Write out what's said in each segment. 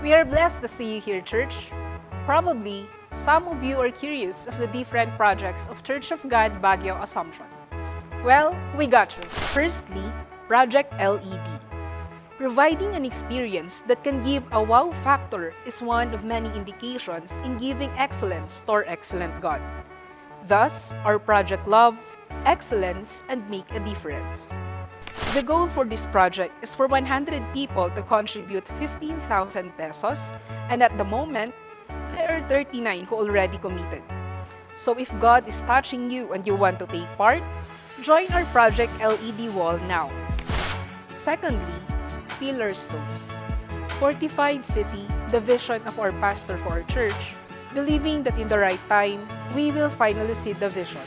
We are blessed to see you here, church. Probably, some of you are curious of the different projects of Church of God Baguio Assumption. Well, we got you. Firstly, Project LED. Providing an experience that can give a wow factor is one of many indications in giving excellence to our excellent God. Thus, our project Love, Excellence, and Make a Difference. The goal for this project is for 100 people to contribute 15,000 pesos, and at the moment, there are 39 who already committed. So if God is touching you and you want to take part, join our Project LED wall now. Secondly, Pillar Stones. Fortified City, the vision of our pastor for our church, believing that in the right time, we will finally see the vision,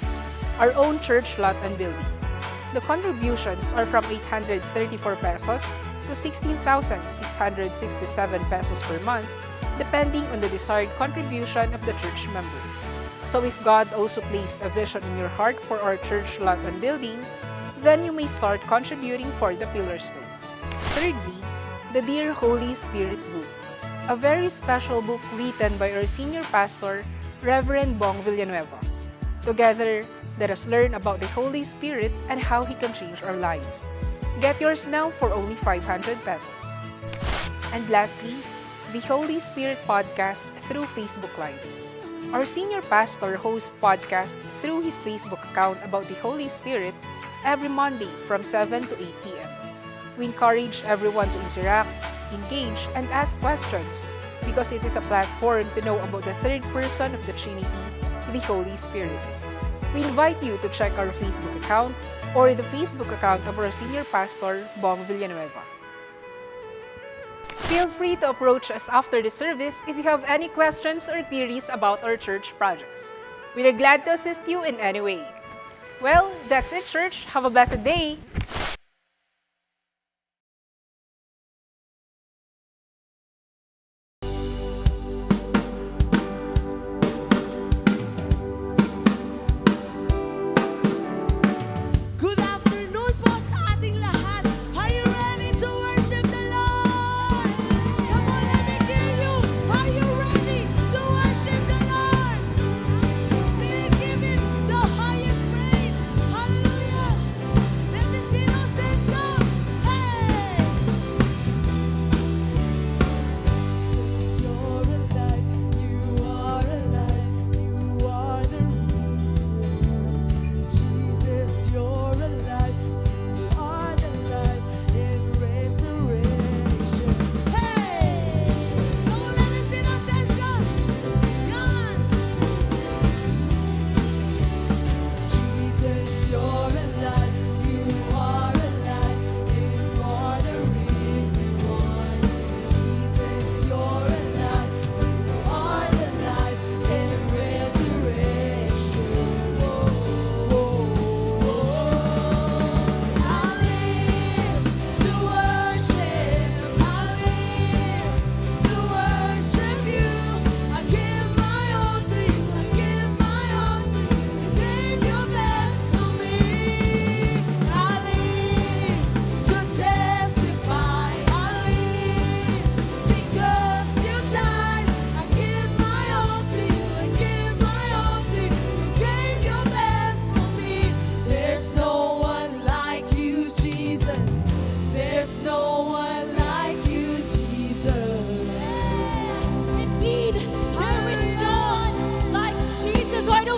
our own church lot and building. The contributions are from 834 pesos to 16,667 pesos per month, depending on the desired contribution of the church member. So if God also placed a vision in your heart for our church lot and building, then you may start contributing for the pillar stones. Thirdly, the Dear Holy Spirit book, a very special book written by our senior pastor, Reverend Bong Villanueva. Together, let us learn about the Holy Spirit and how He can change our lives. Get yours now for only 500 pesos. And lastly, the Holy Spirit podcast through Facebook Live. Our senior pastor hosts podcast through his Facebook account about the Holy Spirit every Monday from 7 to 8 p.m. We encourage everyone to interact, engage, and ask questions because it is a platform to know about the third person of the Trinity, the Holy Spirit. We invite you to check our Facebook account or the Facebook account of our senior pastor, Bong Villanueva. Feel free to approach us after the service if you have any questions or queries about our church projects. We are glad to assist you in any way. Well, that's it, church. Have a blessed day.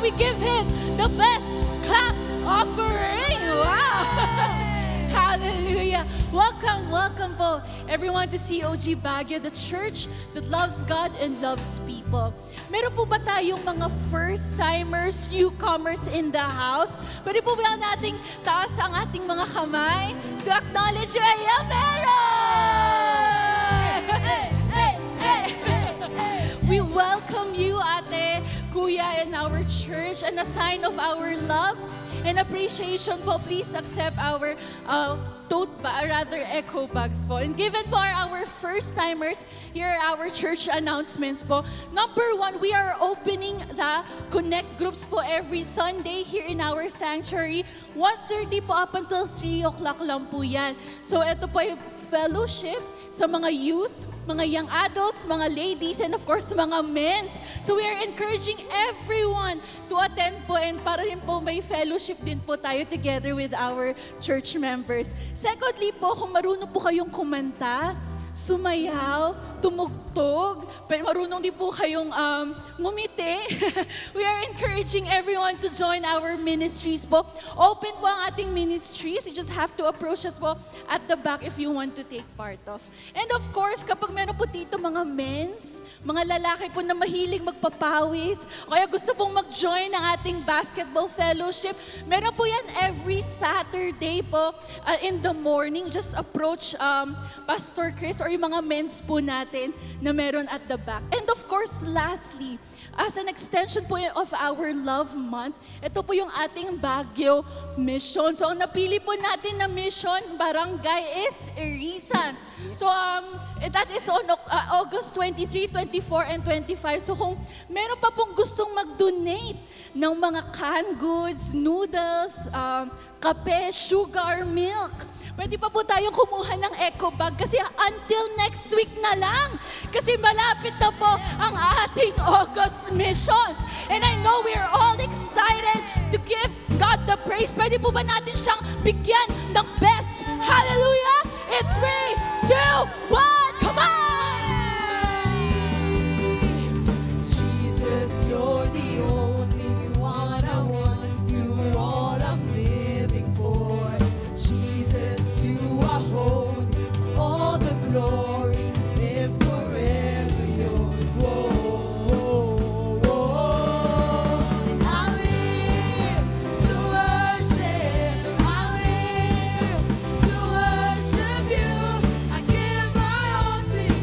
We give Him the best clap offering. Wow! Hallelujah! Welcome po everyone to COG Baguio, the church that loves God and loves people. Meron po ba tayong mga first-timers, newcomers in the house? Pwede po ba nating taas ang ating mga kamay to acknowledge you? Ayan, meron! We welcome you, ate, kuya, in our church, and a sign of our love and appreciation po, please accept our eco bags po. And given po our first-timers, here are our church announcements po. Number 1, we are opening the Connect groups po every Sunday here in our sanctuary. 1:30 po up until 3 o'clock lang po yan. So ito po yung fellowship sa mga youth, mga young adults, mga ladies, and of course, mga men's. So we are encouraging everyone to attend po and para rin po may fellowship din po tayo together with our church members. Secondly po, kung marunong po kayong kumanta, sumayaw, tumugtog, pero marunong din po kayong ngumiti. We are encouraging everyone to join our ministries po. Open po ang ating ministries. You just have to approach us po at the back if you want to take part of. And of course, kapag meron po dito mga men's, mga lalaki po na mahilig magpapawis, kaya gusto pong mag-join ng ating basketball fellowship, meron po yan every Saturday po in the morning. Just approach Pastor Chris or yung mga men's po natin na meron at the back. And of course, lastly, as an extension po of our Love Month, ito po yung ating Baguio mission. So, ang napili po natin na mission, barangay is Irisan. So, that is on August 23, 24, and 25. So, kung meron pa pong gustong mag-donate ng mga canned goods, noodles, kape, sugar, milk, pwede pa po tayong kumuha ng eco bag kasi until next week na lang. Kasi malapit na po ang ating August mission. And I know we're all excited to give God the praise. Pwede po ba natin siyang bigyan ng best? Hallelujah! In 3, 2, 1, come on! Jesus, you're the only one I want. You're all I'm living for. Jesus, you are holy. All the glory is forever yours. Whoa, whoa, whoa. I live to worship. I live to worship you. I give my all to you.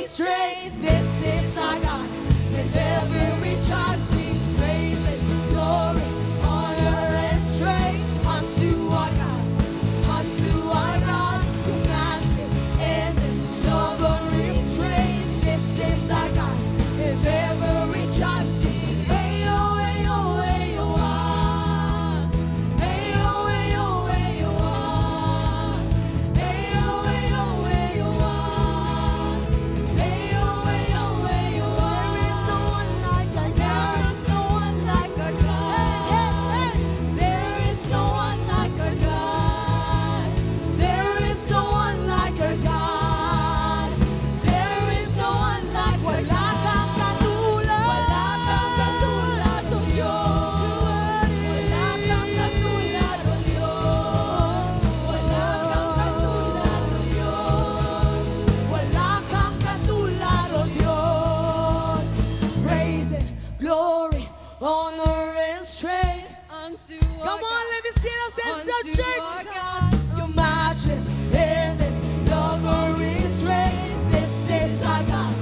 strength. This is our God, and every child sing praise and glory, honor and strength unto our God, unto our God, who matchless in His love or restraint. This is our God, and every child sing, hey oh, hey oh, hey oh, ah. Hey oh, hey oh, hey oh, ah. Hey oh, hey oh, hey oh, ah. Hey oh, hey oh, hey oh, ah. There is no one like our God. There is no one like our God. There is no one like our God. There is no one like wala kang katulad. Wala kang katulad, O Diyos. Wala kang katulad, O Diyos. Wala kang katulad, O Diyos. Wala kang katulad, O Diyos. Praise and glory, honor and strength. Come on, let me see us as a church. You're matchless, endless, love or restraint. This is our God.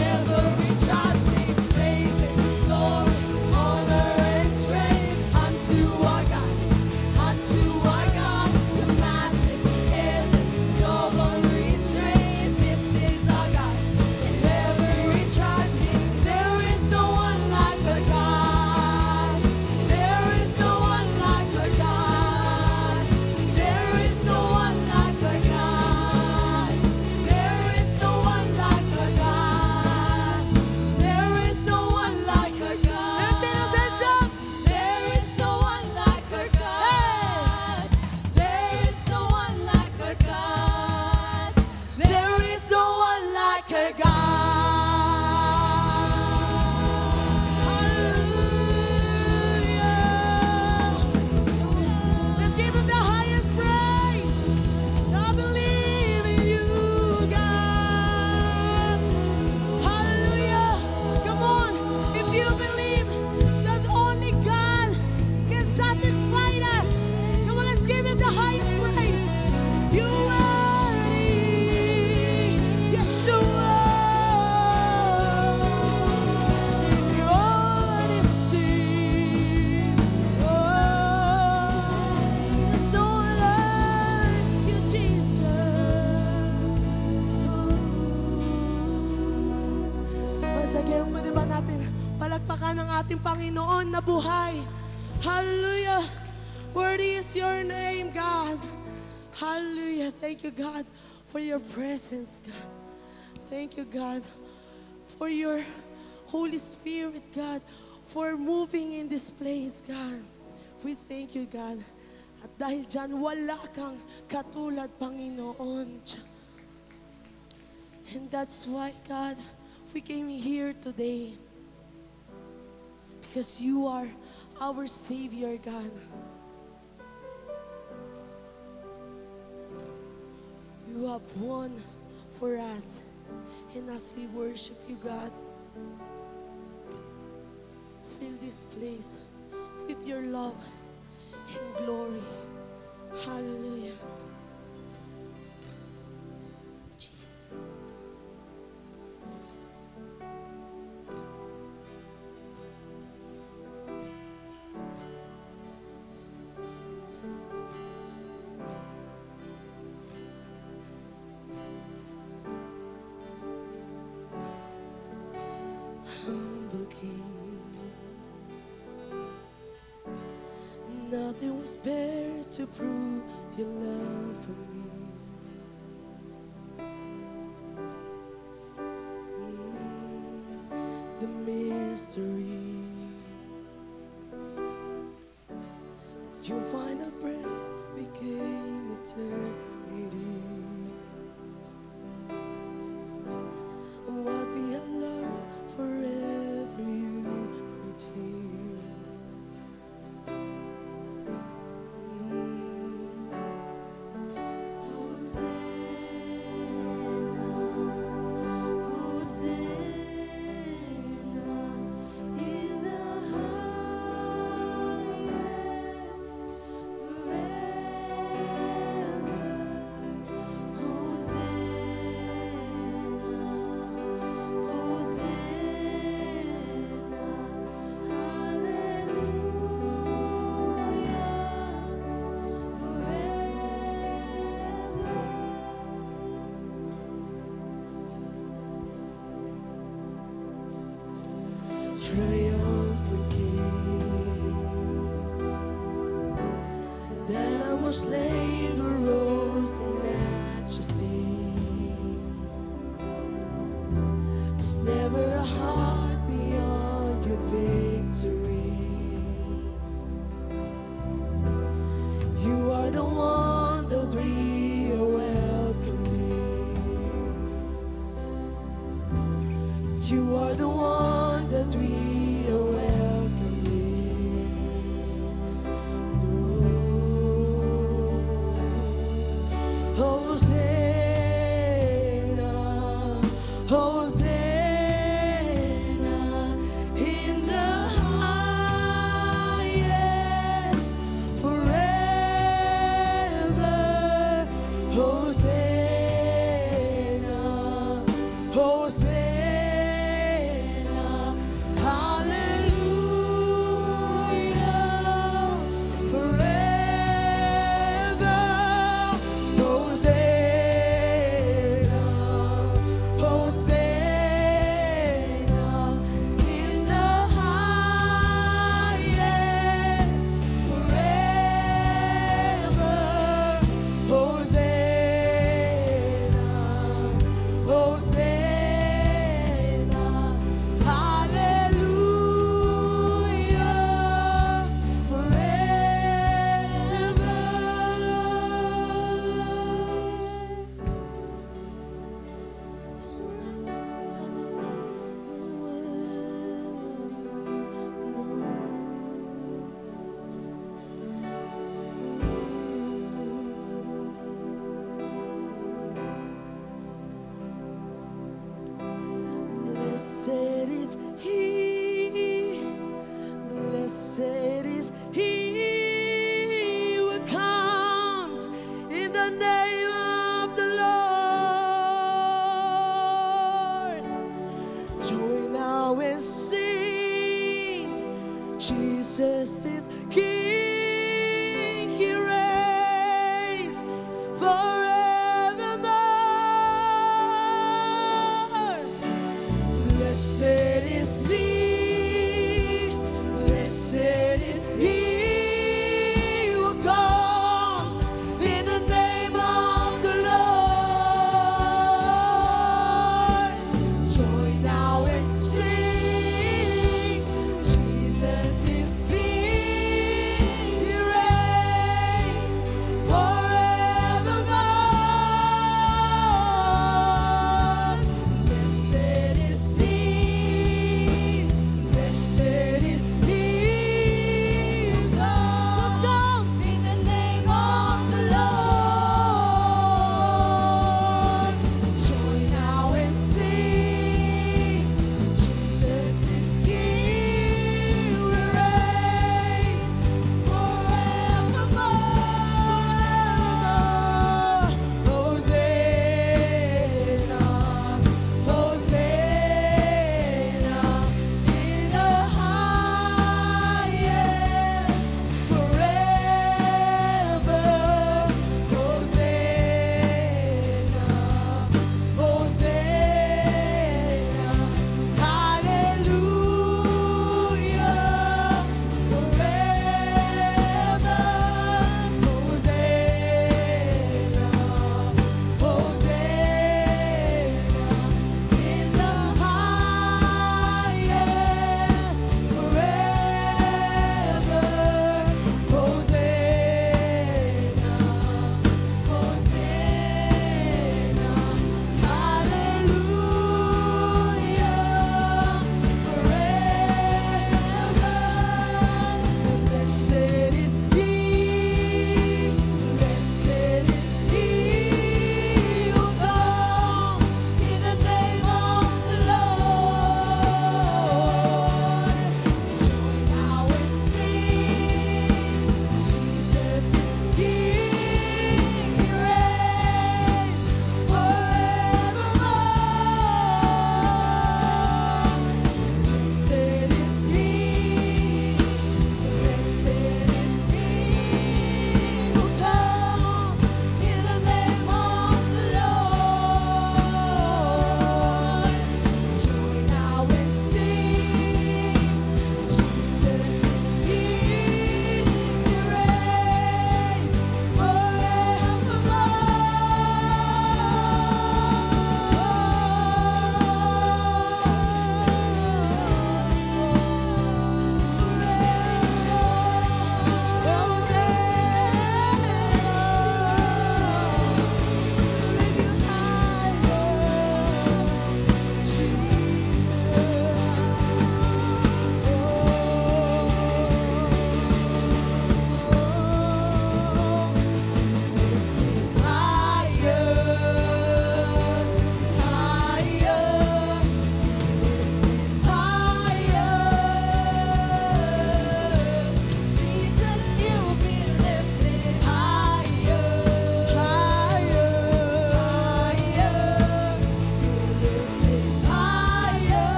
Every child sing praise and glory, honor and strength unto our God, unto our God. You're matchless, endless, love or restraint. This is our God. Every child sing, there is no one like our God. There is no one like our God. There is no one like our God. There is no one like our God. There is no one like our God. Let's sing those hands up. There is no one like our God. There is no one like our God. There is no one like our Hallelujah. Let's give Him the highest praise. I believe in you, God. Hallelujah. Come on. If you believe that only God can satisfy us, come on, let's give Him the highest praise. You worthy, Yeshua. You already see. Oh, there's no one like you, Jesus. Once again, pwede ba natin palagpakan ang ating Panginoon na buhay? Hallelujah. Worthy is your name, God. Hallelujah. Thank you, God, for your presence, God. Thank you, God, for your Holy Spirit, God, for moving in this place, God. We thank you, God. At dahil dyan, wala kang katulad, Panginoon. And that's why, God, we came here today. Because you are our Savior, God. You have won for us. And as we worship you, God, fill this place with your love and glory. Hallelujah. Jesus. Humble King, nothing was better to prove your love for me. The mystery that your final breath became eternity. What we have lost forever you redeem. Hosanna, Hosanna triumphant King. The Lamb was slain, who rose in majesty. There's never a heart beyond your victory. You are the one that we are welcoming. You are the one that we are welcoming. No. Hosanna, Hosanna in the highest forever. Hosanna, Hosanna, hallelujah, forever. Hosanna, Hosanna in the highest forever. Hosanna, Hosanna, hallelujah, Blessed is he, blessed is he who comes in the name of the Lord. Join now and sing, Jesus is King, he reigns forevermore. Blessed is he, blessed is he who comes in the name of the Lord. Join now and sing, Jesus is King, he reigns forevermore. Blessed is he,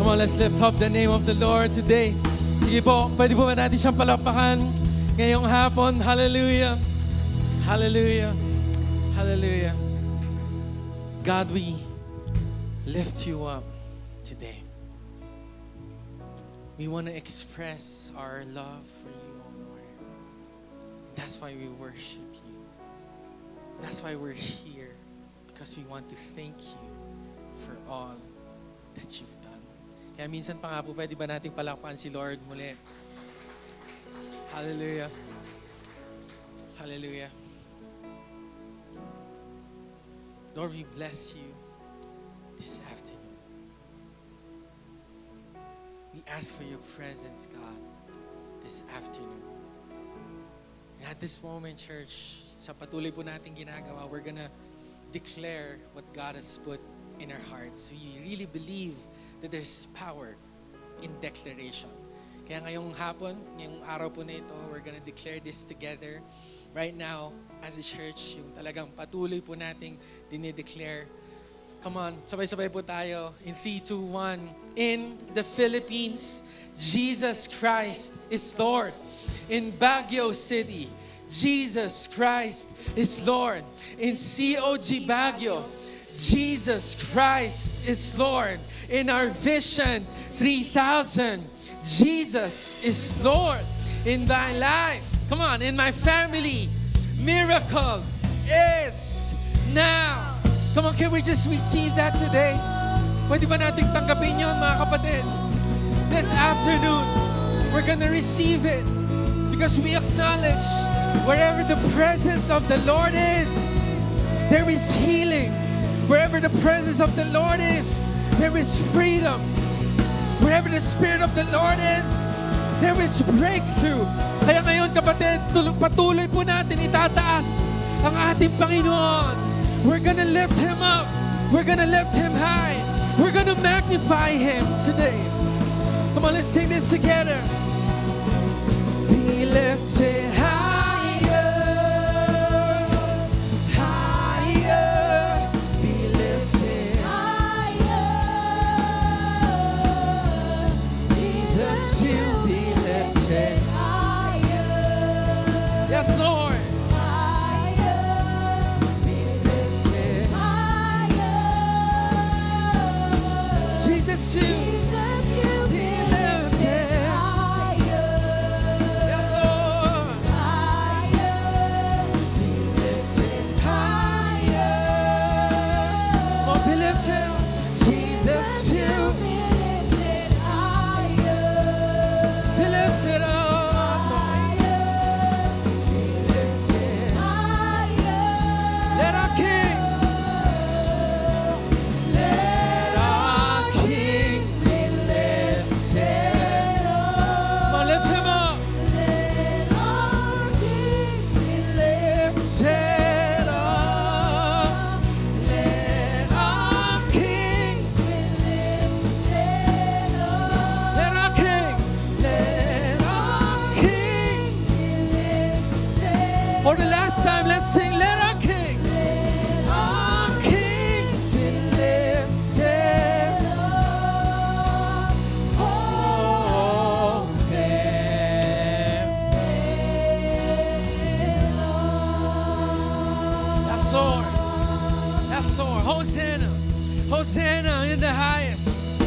Come on, let's lift up the name of the Lord today. Sige po, pwede po ba natin siyang palakpakan ngayong hapon? Hallelujah. Hallelujah. Hallelujah. God, we lift you up today. We want to express our love for you, O Lord. That's why we worship you. That's why we're here. Because we want to thank you for all that you've done. Kaya minsan pa nga po, pwede ba nating palakpakan si Lord muli? Hallelujah. Hallelujah. Lord, we bless you this afternoon. We ask for your presence, God, this afternoon. And at this moment, church, sa patuloy po natin ginagawa, we're gonna declare what God has put in our hearts. We really believe that there's power in declaration. Kaya ngayong hapon, ngayong araw po na ito, we're gonna declare this together right now as a church, yung talagang patuloy po nating dinideclare. Come on, sabay-sabay po tayo. In 3, 2, 1. In the Philippines, Jesus Christ is Lord. In Baguio City, Jesus Christ is Lord. In COG Baguio, Jesus Christ is Lord. In our Vision 3000, Jesus is Lord. In thy life, come on, in my family, miracle is now. Come on, can we just receive that today? Pwede ba nating tanggapin yun, mga kapatid? This afternoon, we're gonna receive it because we acknowledge wherever the presence of the Lord is, there is healing. Wherever the presence of the Lord is, there is freedom. Wherever the Spirit of the Lord is, there is breakthrough. Kaya ngayon, kapatid, patuloy po natin itataas ang ating Panginoon. We're gonna lift Him up. We're gonna lift Him high. We're gonna magnify Him today. Come on, let's sing this together. Be lifted higher, higher. Be lifted higher. Jesus, you be lifted. Higher. Yes, Lord. Higher. Be lifted. Higher. Jesus, you Jesus, you be lifted. higher. Yes, Lord. Higher. Be lifted higher. Oh, be lifted. Jesus, you Be lifted higher. be lifted up. Be lifted. Let our King, let our King be lifted. Come on, lift Him up. Lifted up. Let our King, let our King, let our King. For the last time, let's sing, let our King, be lifted. Oh, that's Lord. That's Lord. Hosanna. Hosanna in the highest.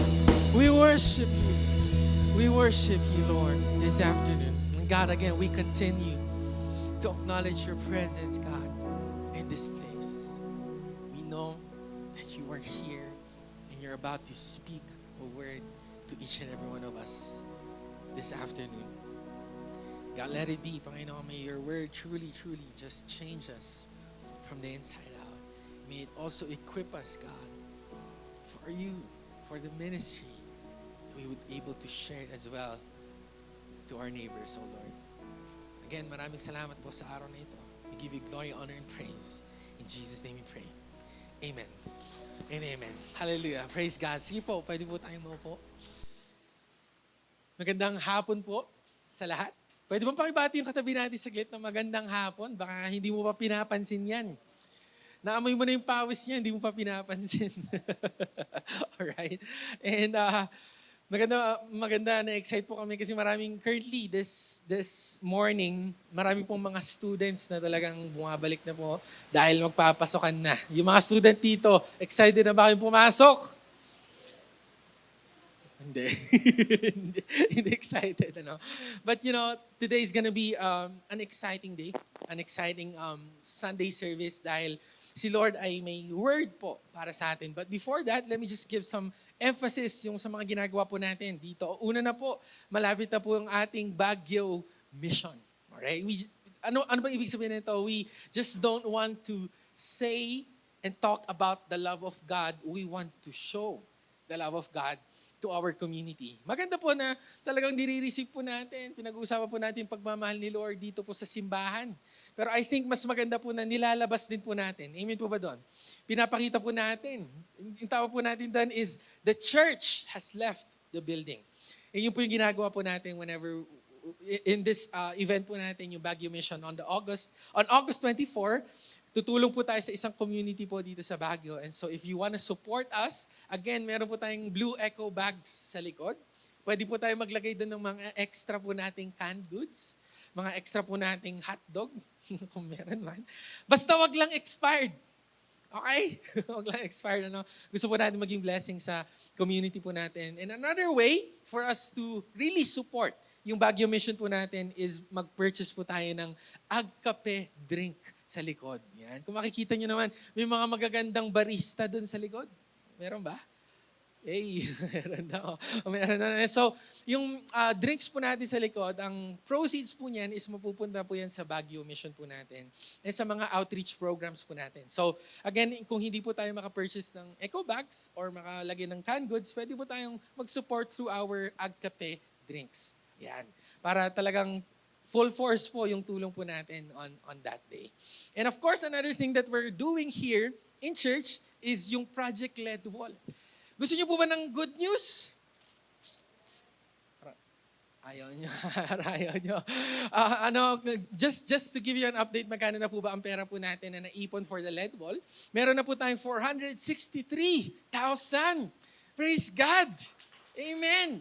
We worship you. We worship you, Lord, this afternoon. And God, again, we continue to acknowledge your presence, God, in this place. We know that you are here and you're about to speak a word to each and every one of us this afternoon. God, let it be, Panginoon, may your word truly, truly just change us from the inside out. May it also equip us, God, for you, for the ministry. We would be able to share it as well to our neighbors, oh Lord. Again, maraming salamat po sa araw na ito. We give you glory, honor, and praise. In Jesus' name we pray. Amen. And amen. Hallelujah. Praise God. Sige po, pwede po tayong maupo. Magandang hapon po sa lahat. Pwede bang pakibati yung katabi natin saglit na magandang hapon? Baka hindi mo pa pinapansin yan. Naamoy mo na yung pawis niya, hindi mo pa pinapansin. Alright? And Maganda na-excite po kami kasi currently this morning, marami pong mga students na talagang bumabalik na po dahil magpapasokan na. Yung mga student dito, excited na ba kayong pumasok? Hindi. hindi excited, ano? But today is gonna be an exciting day, an exciting Sunday service dahil si Lord ay may word po para sa atin. But before that, let me just give some emphasis yung sa mga ginagawa po natin dito. Una na po, malapit na po ang ating Baguio mission. Alright? Ano ba ibig sabihin nito? We just don't want to say and talk about the love of God. We want to show the love of God to our community. Maganda po na talagang nire-receive po natin, pinag-uusapan po natin yung pagmamahal ni Lord dito po sa simbahan. Pero I think mas maganda po na nilalabas din po natin. Amen po ba doon? Pinapakita po natin. Yung tawag po natin doon is the church has left the building. E yun po yung ginagawa po natin whenever in this event po natin, yung Baguio Mission on August 24, tutulong po tayo sa isang community po dito sa Baguio. And so if you want to support us, again, meron po tayong Blue Echo bags sa likod. Pwede po tayo maglagay doon ng mga extra po nating canned goods, mga extra po nating hotdog, kung meron man. Basta wag lang expired. Okay? Wag lang expired. Ano? Gusto po natin maging blessing sa community po natin. And another way for us to really support yung Baguio Mission po natin is mag-purchase po tayo ng Agkape drink sa likod. Yan. Kung makikita nyo naman, may mga magagandang barista doon sa likod. Meron ba? Hey, meron daw. Meron na. So, yung drinks po natin sa likod, ang proceeds po niyan is mapupunta po yan sa Baguio Mission po natin and sa mga outreach programs po natin. So, again, kung hindi po tayo makapurchase ng eco bags or makalagay ng canned goods, pwede po tayong mag-support through our Agkape drinks. Yan. Para talagang full force po yung tulong po natin on that day. And of course, another thing that we're doing here in church is yung project-led wall. Gusto niyo po ba ng good news? Ayaw niyo. Ayaw niyo. Just to give you an update, magkano na po ba ang pera po natin na naipon for the LED wall? Meron na po tayong 463,000. Praise God! Amen!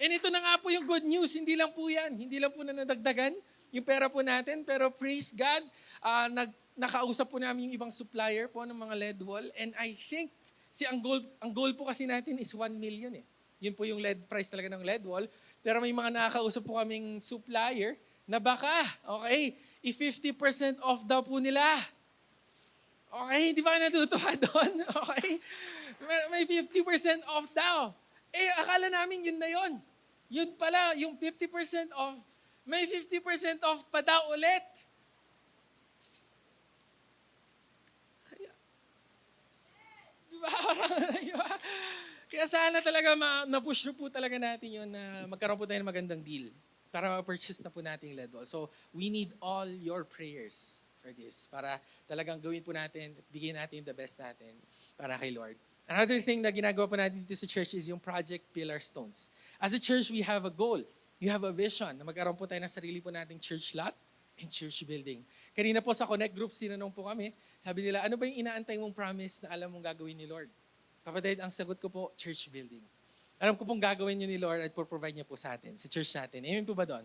And ito na nga po yung good news. Hindi lang po yan. Hindi lang po na nadagdagan yung pera po natin. Pero praise God, nakausap po namin yung ibang supplier po ng mga LED wall. And I think, ang goal po kasi natin is 1 million eh. Yun po yung LED price talaga ng LED wall. Pero may mga nakakausap po kaming supplier na baka, okay, i-50% off daw po nila. Okay, hindi ba kayo natutuwa doon? Okay? May 50% off daw. Eh, akala namin yun na yun. Yun pala, yung 50% off, may 50% off pa daw ulit. Kaya, diba? Kaya sana talaga na-push po talaga natin yun na magkaroon po tayo ng magandang deal para ma-purchase na po natin yung LED wall. So, we need all your prayers for this para talagang gawin po natin at bigyan natin the best natin para kay Lord. Another thing na ginagawa po natin dito sa church is yung Project Pillar Stones. As a church, we have a goal. We have a vision na magkaroon po tayo ng sarili po nating church lot and church building. Kanina po sa Connect Group, sinanong po kami, sabi nila, ano ba yung inaantay mong promise na alam mong gagawin ni Lord? Kapatid, ang sagot ko po, church building. Alam ko pong gagawin niyo ni Lord at provide niya po sa atin, sa church natin. Amen po ba doon?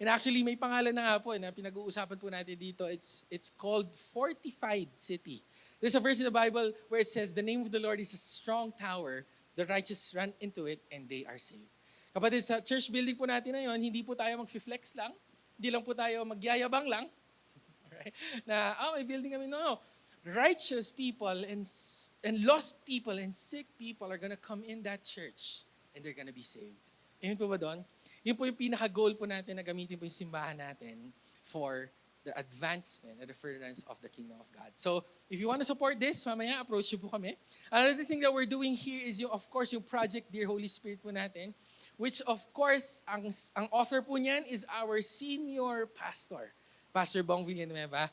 And actually, may pangalan na nga po na pinag-uusapan po natin dito. It's called Fortified City. There's a verse in the Bible where it says, the name of the Lord is a strong tower, the righteous run into it, and they are saved. Kapatid, sa church building po natin na yun, hindi po tayo mag-flex lang, hindi lang po tayo magyayabang lang, right? Na, may building kami. No. Righteous people and lost people and sick people are gonna come in that church and they're gonna be saved. Amen po ba doon? Yun po yung pinaka-goal po natin na gamitin po yung simbahan natin for the advancement and the furtherance of the kingdom of God. So, if you want to support this, mamaya approach nyo po kami. Another thing that we're doing here is of course, yung Project Dear Holy Spirit po natin, which of course, ang author po niyan is our senior pastor, Pastor Bong Villanueva.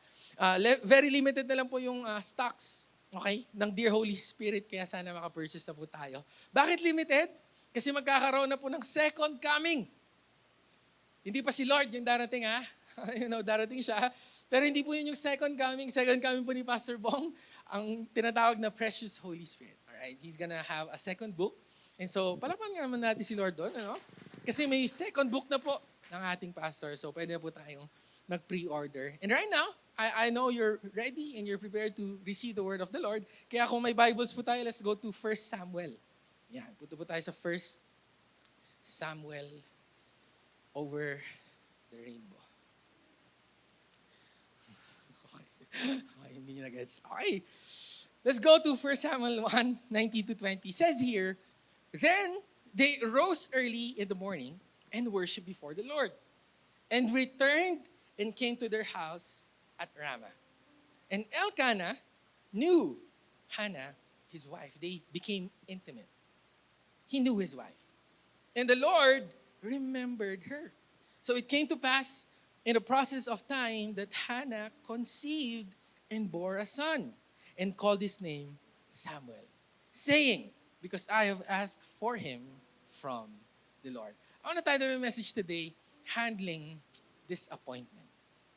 Very limited na lang po yung stocks, okay, ng Dear Holy Spirit, kaya sana makapurchase na po tayo. Bakit limited? Kasi magkakaroon na po ng second coming. Hindi pa si Lord yung darating darating siya. Pero hindi po yun yung second coming. Second coming po ni Pastor Bong, ang tinatawag na Precious Holy Spirit. Alright, he's gonna have a second book. And so, palapan nga naman natin si Lord doon, ano? Kasi may second book na po ng ating pastor. So, pwede na po tayong mag-pre-order. And right now, I know you're ready and you're prepared to receive the word of the Lord. Kaya kung may Bibles po tayo, let's go to 1 Samuel. Yan, punta po tayo sa 1 Samuel over the rainbow. Okay, hindi nyo na-gets. Okay. Let's go to 1 Samuel 1, 19 to 20. It says here, then they rose early in the morning and worshiped before the Lord, and returned and came to their house at Ramah. And Elkanah knew Hannah, his wife. They became intimate. He knew his wife. And the Lord remembered her. So it came to pass in the process of time that Hannah conceived and bore a son, and called his name Samuel, saying, because I have asked for him from the Lord. I want to title my message today, Handling Disappointment.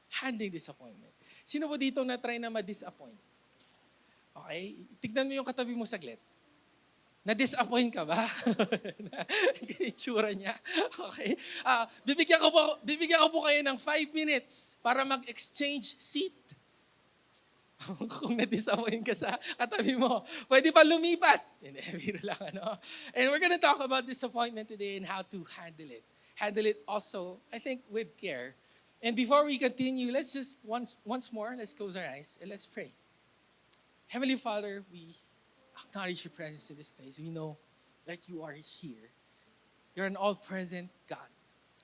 Handling disappointment. Sino po dito na-try na ma-disappoint? Okay? Tignan mo yung katabi mo saglit. Na-disappoint ka ba? Itsura niya. Okay? Bibigyan ko po kayo ng 5 minutes para mag-exchange seat. Kung na-disappoint ka sa katabi mo, pwede pa lumipat. Hindi, biro lang, ano? And we're gonna talk about disappointment today and how to handle it. Handle it also, I think, with care. And before we continue, let's just once more, let's close our eyes and let's pray. Heavenly Father, we acknowledge your presence in this place. We know that you are here. You're an all-present God.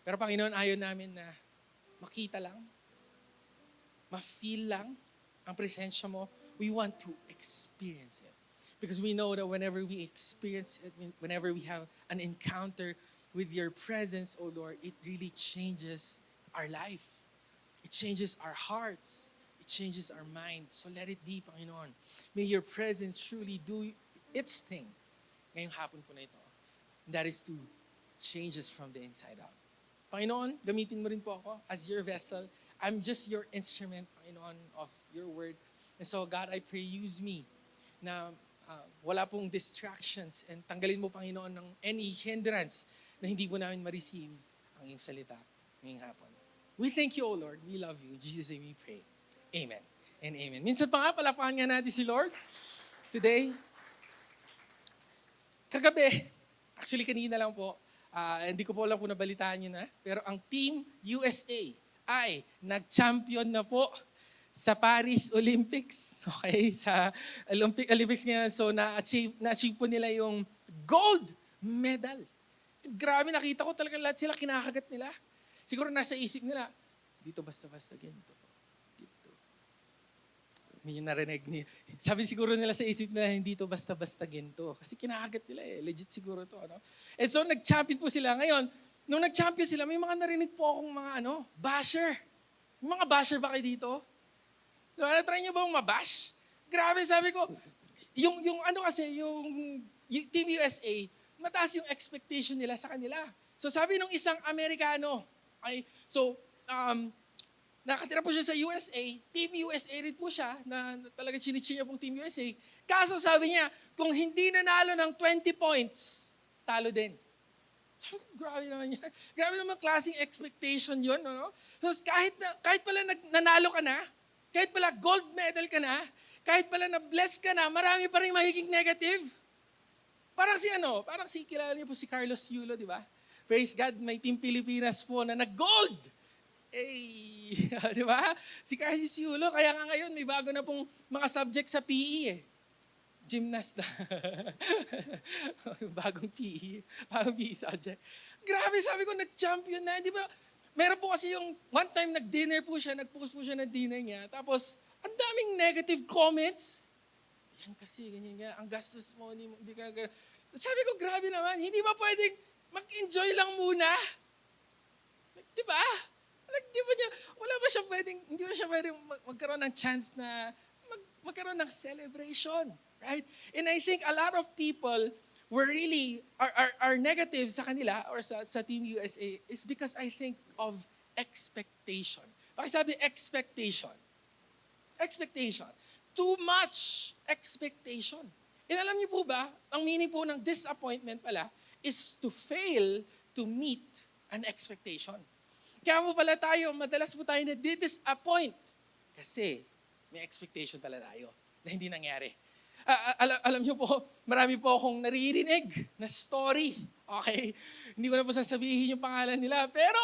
Pero Panginoon, ayaw namin na makita lang, ma-feel lang ang presensya mo. We want to experience it. Because we know that whenever we experience it, whenever we have an encounter with your presence, O Lord, it really changes our life. It changes our hearts. It changes our minds. So let it be, Panginoon. May your presence truly do its thing ngayong hapon po na ito. And that is to change us from the inside out. Panginoon, gamitin mo rin po ako as your vessel. I'm just your instrument, Panginoon, of your word. And so, God, I pray, use me na wala pong distractions and tanggalin mo, Panginoon, ng any hindrance na hindi mo namin ma-receive ang iyong salita ngayong hapon. We thank you, O Lord. We love you. In Jesus' name we pray. Amen and amen. Minsan pa nga, palapakan nga natin si Lord today. Kagabi, actually kanina lang po, hindi ko po alam kung nabalitaan nyo na, pero ang Team USA ay nag-champion na po sa Paris Olympics. Okay, sa Olympics ngayon. So na-achieve po nila yung gold medal. Grabe, nakita ko talaga lahat sila kinakagat nila. Siguro nasa isip nila, dito basta-basta ganito. Dito. Hindi nyo narinig niya. Sabi siguro nila sa isip nila, hindi to basta-basta ganito. Kasi kinakagat nila eh. Legit siguro to. Ano? And so nag-champion po sila. Ngayon, nung nag-champion sila, may mga narinig po akong mga basher. May mga basher ba kayo dito? Try nyo ba mabash? Grabe, sabi ko, yung Team USA, mataas yung expectation nila sa kanila. So sabi nung isang Amerikano, nakatira po siya sa USA, Team USA rin po siya, na talaga chinichi niya pong Team USA. Kaso sabi niya, kung hindi nanalo ng 20 points, talo din. Grabe naman yan. Grabe naman klaseng expectation yun. No? So kahit pala nanalo ka na, kahit pala gold medal ka na, kahit pala na-bless ka na, marami pa rin magiging negative. Parang kilala niyo po si Carlos Yulo, di ba? Praise God, may Team Pilipinas po na nag-gold. Di ba? Si Carlos Yulo, kaya nga ngayon may bago na pong mga subject sa PE eh. Gymnast na. Bagong PE subject. Grabe, sabi ko, nag-champion na. Di ba? Meron po kasi yung one time nag-dinner po siya, nag-post po siya ng dinner niya. Tapos, ang daming negative comments. Yan kasi, ganyan. Ang gastos mo, hindi ka. Sabi ko, grabe naman. Hindi ba pwedeng mag-enjoy lang muna? Di ba? Hindi ba siya pwedeng magkaroon ng chance na magkaroon ng celebration. Right? And I think a lot of people were really, are negative sa kanila or sa Team USA is because I think of expectation. Pakisabi, expectation. Expectation. Too much expectation. And alam niyo po ba, ang meaning po ng disappointment pala is to fail to meet an expectation. Kaya po pala tayo, madalas po tayo na-disappoint kasi may expectation pala tayo na hindi nangyari. Alam niyo po, marami po akong naririnig na story. Okay? Hindi ko na po sasabihin yung pangalan nila. Pero,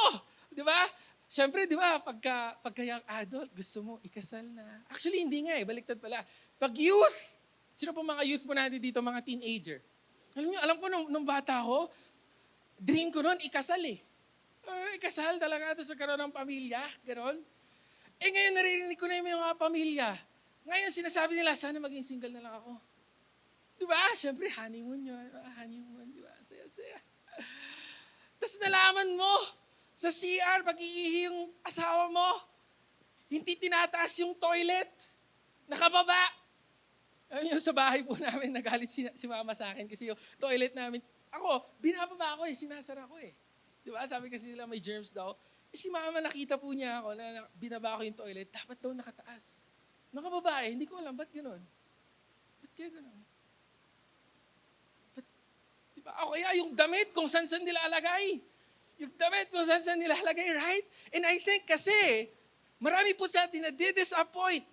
di ba? Siyempre, di ba, pagka young adult, gusto mo ikasal na. Actually, hindi nga baliktad pala. Pag youth, sino po mga youth po natin dito, mga teenager? Alam ko, nung bata ko, dream ko noon, ikasal ikasal talaga, tapos magkaroon ng pamilya, gano'n. Ngayon naririnig ko na yung mga pamilya. Ngayon sinasabi nila, sana maging single na lang ako. Di ba? Siyempre, honeymoon yun. Honeymoon, di ba? Saya-saya. Tapos nalaman mo, sa CR, pag-iihi yung asawa mo, hindi tinataas yung toilet, nakababa. Alam niyo, sa bahay po namin, nagalit si mama sa akin kasi yung toilet namin, ako, binababa ako sinasara ko Di ba? Sabi kasi nila may germs daw. Si mama nakita po niya ako na binaba ko yung toilet, dapat daw nakataas. Mga babae, hindi ko alam, ba't gano'n? Ba't kaya gano'n? Di ba? O kaya yung damit kung saan nilalagay. Yung damit kung saan nilalagay, right? And I think kasi, marami po sa atin na disappoint.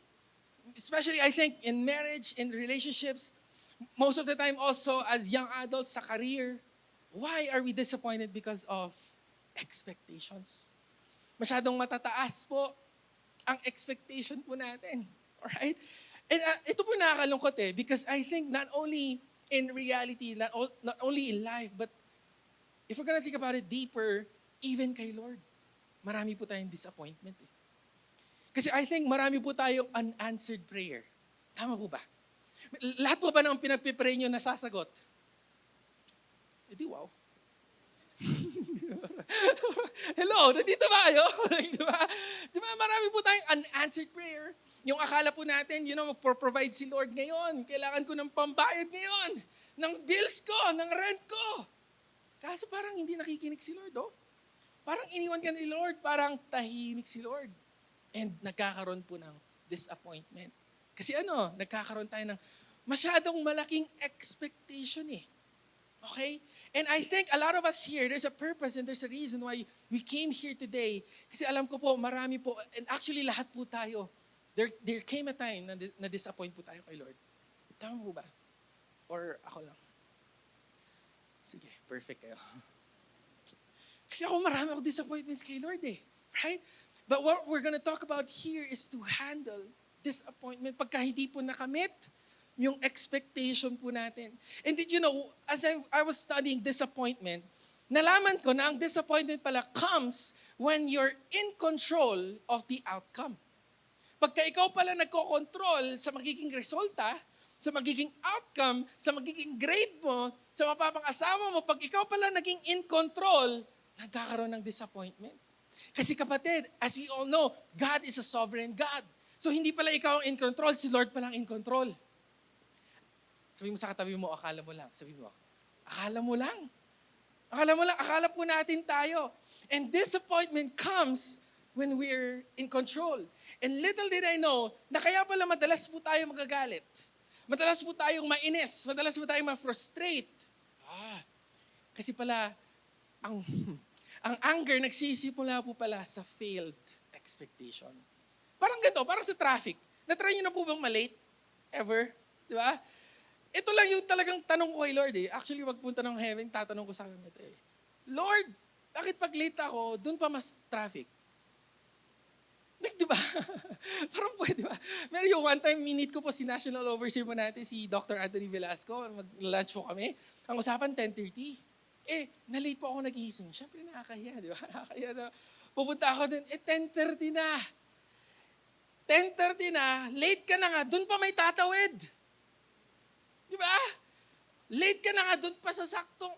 Especially I think in marriage, in relationships, most of the time also as young adults sa career. Why are we disappointed? Because of expectations. Masyadong matataas po ang expectation po natin. Alright? And ito po nakakalungkot because I think not only in reality, not only in life, but if we're gonna think about it deeper, even kay Lord, marami po tayong disappointment Kasi I think marami po tayong unanswered prayer. Tama po ba? Lahat po ba ng pinagpipray nyo nasasagot? Di wow. Hello, nandito ba kayo? Di ba marami po tayong unanswered prayer. Yung akala po natin, magpo-provide si Lord ngayon. Kailangan ko ng pambayad ngayon. Ng bills ko, ng rent ko. Kaso parang hindi nakikinig si Lord, Parang iniwan ka ni Lord, parang tahimik si Lord. And nagkakaroon po ng disappointment. Kasi nagkakaroon tayo ng masyadong malaking expectation Okay? And I think a lot of us here, there's a purpose and there's a reason why we came here today. Kasi alam ko po, marami po, and actually lahat po tayo, there came a time na disappoint po tayo kay Lord. Tama po ba? Or ako lang? Sige, perfect kayo. Kasi ako marami ako disappointments kay Lord Right? But what we're gonna talk about here is to handle disappointment pagka hindi po nakamit yung expectation po natin. And did you know, as I was studying disappointment, nalaman ko na ang disappointment pala comes when you're in control of the outcome. Pagka ikaw pala nagko-control sa magiging resulta, sa magiging outcome, sa magiging grade mo, sa mapapang-asawa mo, pag ikaw pala naging in control, nagkakaroon ng disappointment. Kasi kapatid, as we all know, God is a sovereign God. So hindi pala ikaw ang in control, si Lord pala ang in control. Sabi mo sa katabi mo, akala mo lang. Sabi mo, akala mo lang. Akala mo lang, akala po natin tayo. And disappointment comes when we're in control. And little did I know, na kaya pala madalas po tayo magagalit. Madalas po tayong mainis. Madalas po tayong ma-frustrate. Kasi pala, ang anger nagsisimula po pala sa failed expectation. Parang ganito, parang sa traffic. Na-try nyo na po bang malate? Ever? Di ba? Ito lang yung talagang tanong ko kay Lord Actually, wag punta ng heaven, tatanong ko sa kanya ito Lord, bakit pag late ako, dun pa mas traffic? Di ba? Parang pwede ba? Meron yung one time, minute ko po si National Overseer po natin, si Dr. Anthony Velasco, mag-lunch po kami. Ang usapan, 10:30. Na-late po ako nagising. Siyempre nakakahiya, di ba? Nakakahiya na. Pupunta ako dun, 10:30 na. 10:30 na, late ka na nga, dun pa may tatawid. Di ba? Late ka na nga, dun pa sa saktong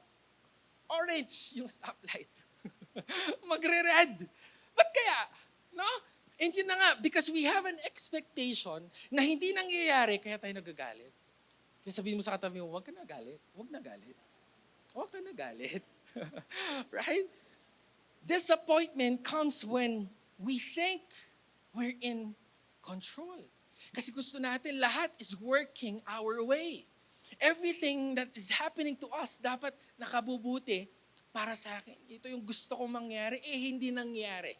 orange yung stoplight. Magre-red. Ba't kaya? No? And yun na nga, because we have an expectation na hindi nangyayari, kaya tayo nagagalit. Kaya sabihin mo sa katabi mo, huwag ka nagalit. Huwag nagalit. Huwag ka nagalit. Right? Disappointment comes when we think we're in control. Kasi gusto natin lahat is working our way. Everything that is happening to us dapat nakabubuti para sa akin. Ito yung gusto kong mangyari, hindi nangyari.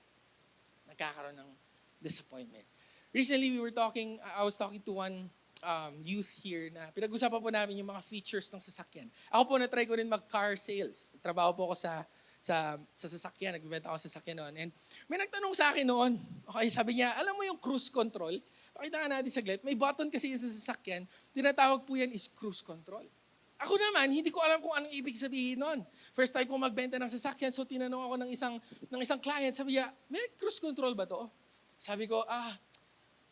Nagkakaroon ng disappointment. Recently, I was talking to one youth here na pinag-usapan po namin yung mga features ng sasakyan. Ako po na-try ko rin mag-car sales. Trabaho po ako sa sasakyan. Nagbibenta ako sa sasakyan noon. And may nagtanong sa akin noon. Okay, sabi niya, alam mo yung cruise control? Pakita nga natin saglit. May button kasi yun sa sasakyan. Tinatawag po yan is cruise control. Ako naman, hindi ko alam kung anong ibig sabihin noon. First time ko magbenta ng sasakyan, so tinanong ako ng isang client. Sabi niya, may cruise control ba to? Sabi ko,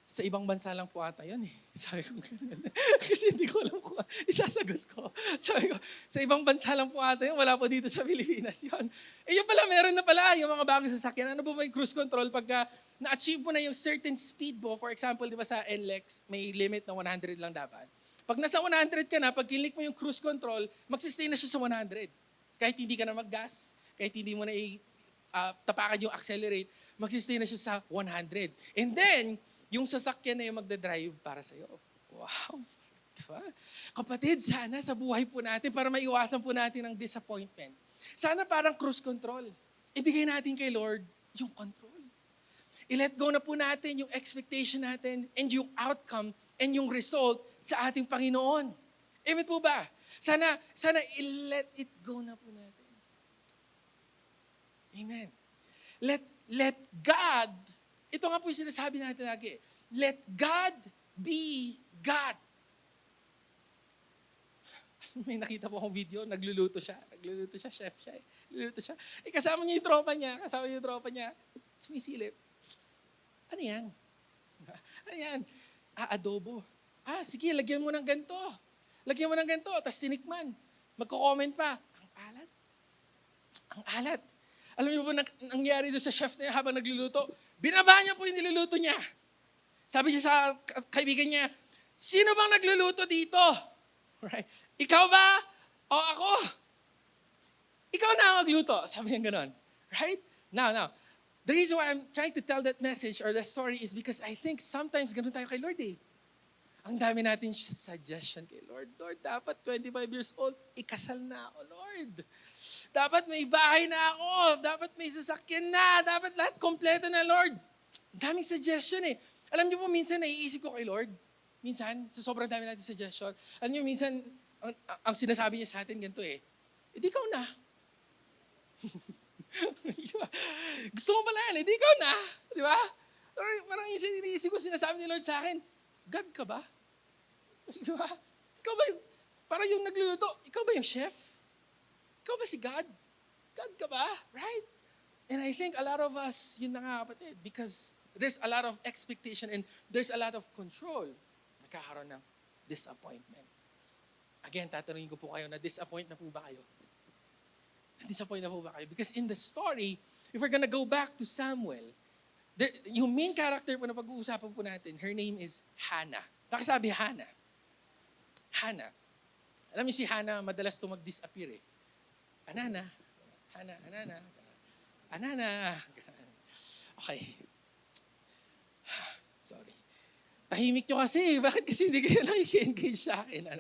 sa ibang bansa lang po ata yun eh. Sabi ko, ganun. Kasi hindi ko alam kung isasagot ko. Sabi ko, sa ibang bansa lang po ata yun, wala po dito sa Pilipinas yun. Yun pala, meron na pala yung mga bagong sasakyan. Ano ba yung cruise control pagka na-achieve mo na yung certain speed mo? For example, di ba sa NLEX, may limit na 100 lang dapat. Pag nasa 100 ka na, pag kinlik mo yung cruise control, magsistay na siya sa 100. Kahit hindi ka na mag-gas, kahit hindi mo na tapakan yung accelerate, magsistay na siya sa 100. And then, yung sasakyan na yung magdadrive para sa'yo. Wow! Diba? Kapatid, sana sa buhay po natin, para maiwasan po natin ang disappointment, sana parang cruise control. Ibigay natin kay Lord yung control. I-let go na po natin yung expectation natin and yung outcome and yung result sa ating Panginoon. Amen po ba? Sana i-let it go na po natin. Amen. Let God, ito nga po yung sinasabi natin lagi, let God be God. May nakita po akong video, nagluluto siya, chef siya. Nagluluto siya. Kasama niya yung tropa niya, sumisilip. Ano yan? Ano yan? Adobo. Sige, lagyan mo ng ganito. Tapos tinikman. Magko-comment pa. Ang alat. Alam niyo ba nangyari doon sa chef na habang nagluluto? Binaba niya po yung niluluto niya. Sabi niya sa kaibigan niya, sino bang nagluluto dito? Right? Ikaw ba? O ako? Ikaw na magluto. Sabi niya gano'n. Right? Now, the reason why I'm trying to tell that message or that story is because I think sometimes gano'n tayo kay Lord eh. Ang dami natin suggestion kay Lord. Lord, dapat 25 years old, ikasal na ako, Lord. Dapat may bahay na ako. Dapat may sasakyan na. Dapat lahat kompleto na, Lord. Ang daming suggestion eh. Alam niyo po, minsan naiisip ko kay Lord. Minsan, sa sobrang dami natin suggestion. Alam niyo, minsan, ang sinasabi niya sa atin ganito eh. Di ikaw na. Gusto mo pala yan, di ikaw na. Di ba? Parang minsan iniisip ko, sinasabi ni Lord sa akin, God ka ba? Di ba? Ikaw ba yung, parang yung nagluluto, ikaw ba yung chef? Ikaw ba si God? God ka ba? Right? And I think a lot of us, yun na nga kapatid, because there's a lot of expectation and there's a lot of control, nagkakaroon ng disappointment. Again, tatanungin ko po kayo, na-disappoint na po ba kayo? Na-disappoint na po ba kayo? Because in the story, if we're gonna go back to Samuel, yung main character po na pag-uusapan po natin, her name is Hannah. Bakit sabi Hannah? Hannah. Alam niyo si Hannah, madalas ito mag-disappear eh. Anana. Okay. Sorry. Tahimik nyo kasi. Bakit kasi hindi kayo nakiki-engage sa akin?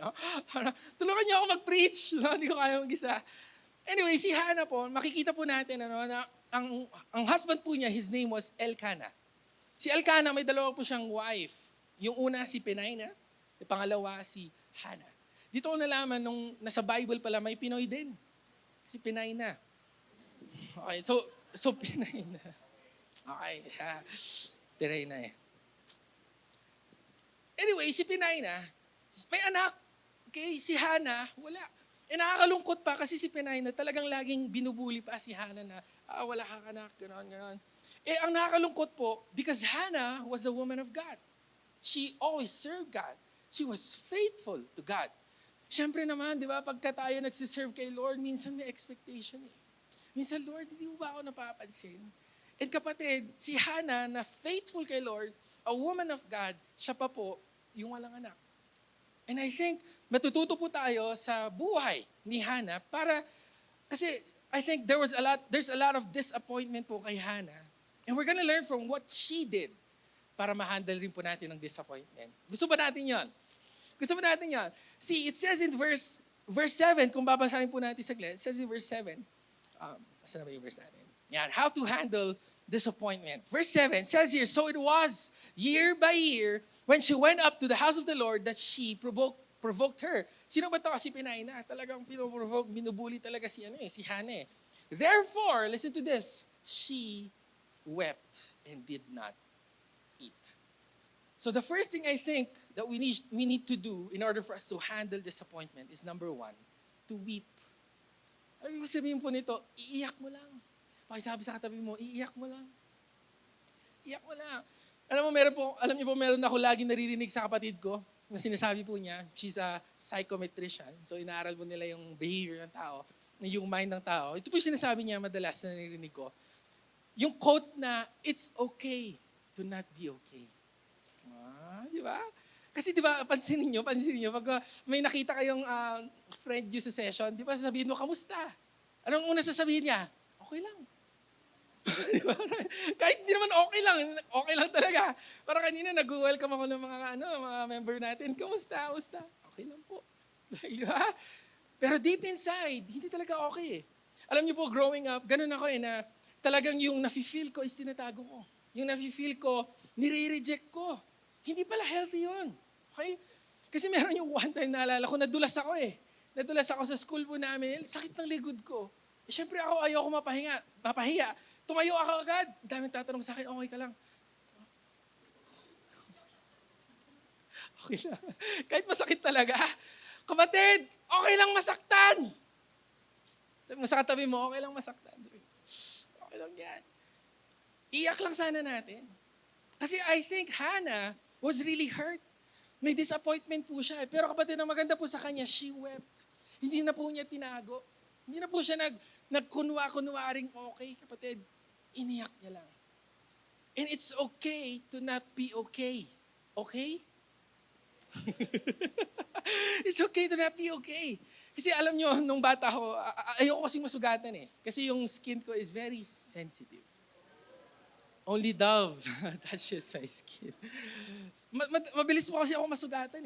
Tulungan niyo ako mag-preach. Hindi ko kaya mag-isa. Anyway, si Hannah po, makikita po natin na ang husband po niya, his name was Elkanah. Si Elkanah, may dalawa po siyang wife. Yung una si Penina, yung pangalawa si Hannah. Dito ko nalaman nung nasa Bible pala may Pinoy din. Si Penina. Okay, so Penina. Okay, Penina eh. Anyway, si Penina, may anak. Okay, si Hannah, wala. Nakakalungkot pa kasi si Penina talagang laging binubuli pa si Hannah na wala kang anak, gano'n. Ang nakakalungkot po, because Hannah was a woman of God. She always served God. She was faithful to God. Siyempre naman, di ba, pagka tayo nagsiserve kay Lord, minsan may expectation eh. Minsan, Lord, hindi mo ba ako napapansin? And kapatid, si Hannah na faithful kay Lord, a woman of God, siya pa po yung walang anak. And I think, matututo po tayo sa buhay ni Hannah kasi I think there's a lot of disappointment po kay Hannah. And we're gonna learn from what she did para ma-handle rin po natin ang disappointment. Gusto ba natin yon? Gusto mo natin yan? See, it says in verse 7, kung babasahin po natin saglit, it says in verse 7, saan na ba yung verse natin? Yan, how to handle disappointment. Verse 7 says here, so it was year by year when she went up to the house of the Lord that she provoked her. Sino ba ito kasi Peninnah? Talagang pinoprovoke, binubuli talaga si Hannah. Therefore, listen to this, she wept and did not eat. So the first thing I think that we need to do in order for us to handle disappointment is number 1, to weep. Ano yung sabihin po nito? Iiyak mo lang. Pakisabi sa katabi mo, iiyak mo lang. Iyak mo lang. Alam niyo po, meron ako lagi naririnig sa kapatid ko, na sinasabi po niya, she's a psychometrician, so inaaral po nila yung behavior ng tao, yung mind ng tao. Ito po yung sinasabi niya madalas na naririnig ko. Yung quote na, it's okay to not be okay. Di ba? Kasi di ba, pansinin nyo, pag may nakita kayong friend you sa session, di ba, sasabihin mo, kamusta? Anong una sasabihin niya? Okay lang. Di ba? Kahit di naman okay lang talaga. Para kanina, nag-welcome ako ng mga member natin, kamusta? Okay lang po. Di ba? Pero deep inside, hindi talaga okay. Alam niyo po, growing up, ganun ako na talagang yung nafe-feel ko is tinatago ko. Yung nafe-feel ko, nire-reject ko. Hindi pala healthy yun. Okay? Kasi meron yung one time naalala ko, nadulas ako Nadulas ako sa school po namin, sakit ng ligod ko. Siyempre ako ayoko mapahiya. Tumayo ako agad. Daming tatanong sa akin, okay ka lang. Okay lang. Kahit masakit talaga. Kapatid, okay lang masaktan. Sabi mo sa katabi mo, okay lang masaktan. Sabi mo, okay lang yan. Iyak lang sana natin. Kasi I think Hannah was really hurt. May disappointment po siya. Pero kapatid, ang maganda po sa kanya, she wept. Hindi na po niya tinago. Hindi na po siya nagkunwa-kunwaring okay. Kapatid, iniyak niya lang. And it's okay to not be okay. Okay? It's okay to not be okay. Kasi alam nyo, nung bata ako, ayoko kasing masugatan Kasi yung skin ko is very sensitive. Only Dove touches my skin. Mabilis po kasi ako masugatan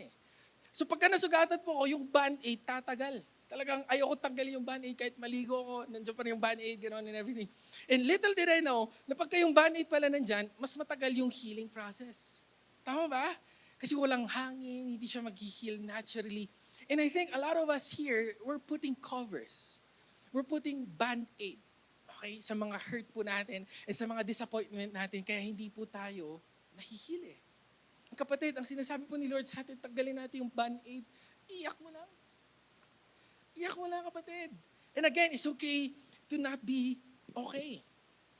So pagka nasugatan po ako, yung Band-Aid tatagal. Talagang ayoko tanggalin yung Band-Aid kahit maligo ako, nandiyan pa rin yung Band-Aid, gano'n and everything. And little did I know, na pagka yung Band-Aid pala nandyan, mas matagal yung healing process. Tama ba? Kasi walang hangin, hindi siya mag-heal naturally. And I think a lot of us here, we're putting covers. We're putting Band-Aid. Okay, sa mga hurt po natin and sa mga disappointment natin, kaya hindi po tayo nahihil Kapatid, ang sinasabi po ni Lord sa atin, tanggalin natin yung Band-Aid. Iyak mo lang. Iyak mo lang, kapatid. And again, it's okay to not be okay.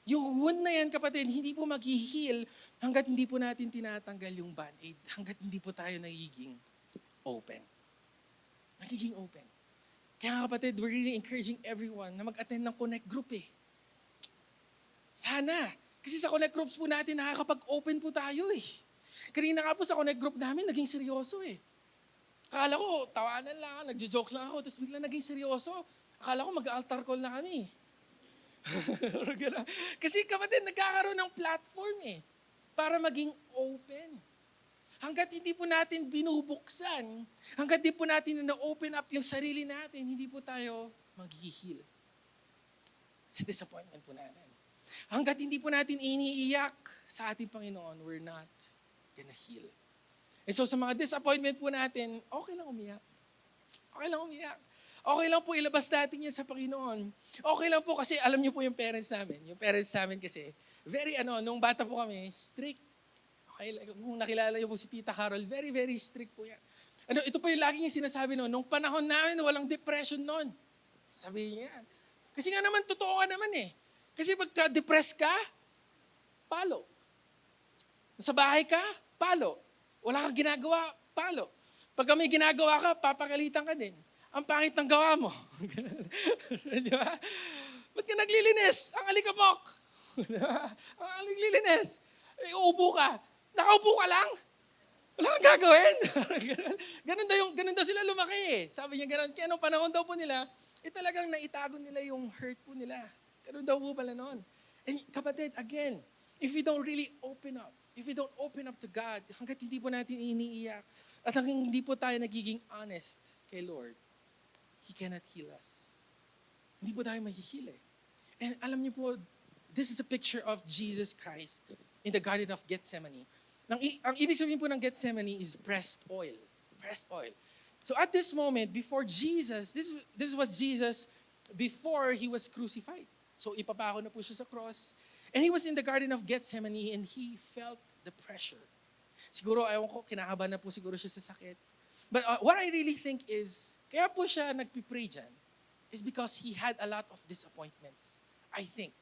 Yung wound na yan, kapatid, hindi po mag-heal hanggat hindi po natin tinatanggal yung Band-Aid, hanggat hindi po tayo nagiging open. Nagiging open. Kaya kapatid, we're really encouraging everyone na mag-attend ng Connect Group Sana. Kasi sa Connect Groups po natin, nakakapag-open po tayo Kanina nga po sa Connect Group namin, naging seryoso Akala ko, tawanan lang, nagjo-joke lang ako, tapos bigla naging seryoso. Akala ko mag-altar call na kami. Kasi kapatid, nagkakaroon ng platform para maging open. Hanggat hindi po natin binubuksan, hanggat hindi po natin na-open up yung sarili natin, hindi po tayo mag-heal sa disappointment po natin. Hanggat hindi po natin iniiyak sa ating Panginoon, we're not gonna heal. And so sa mga disappointment po natin, okay lang umiyak. Okay lang umiyak. Okay lang po ilabas natin yan sa Panginoon. Okay lang po kasi alam niyo po yung parents namin. Yung parents namin kasi, nung bata po kami, strict. Okay, kung nakilala niyo po si Tita Carol, very, very strict po yan. Ito po yung lagi niya sinasabi nung panahon namin, walang depression noon. Sabi niya yan. Kasi nga naman, totoo ka naman Kasi pagka-depressed ka, palo. Nasa bahay ka, palo. Wala kang ginagawa, palo. Pagka may ginagawa ka, papagalitan ka din. Ang pangit ng gawa mo. Di ba? Ba't ka naglilinis? Ang alikabok. Ang naglilinis. Uupo ka. Nakaupo ka lang. Wala kang gagawin. Ganun daw sila lumaki Sabi niya ganun. Kaya nung panahon daw po nila, talagang naitago nila yung hurt po nila. Ganun daw po pala noon. And kapatid, again, if we don't really open up, if we don't open up to God, hanggat hindi po natin iniiyak, at hanggang hindi po tayo nagiging honest kay Lord, He cannot heal us. Hindi po tayo mahihil eh. And alam niyo po, this is a picture of Jesus Christ in the Garden of Gethsemane. Ang ibig sabihin po ng Gethsemane is pressed oil. Pressed oil. So at this moment, before Jesus, this was Jesus before He was crucified. So ipapako na po siya sa cross. And He was in the Garden of Gethsemane and He felt the pressure. Siguro, ayaw ko, kinakabahan na po siguro siya sa sakit. But what I really think is, kaya po siya nagpipray dyan, is because He had a lot of disappointments. I think.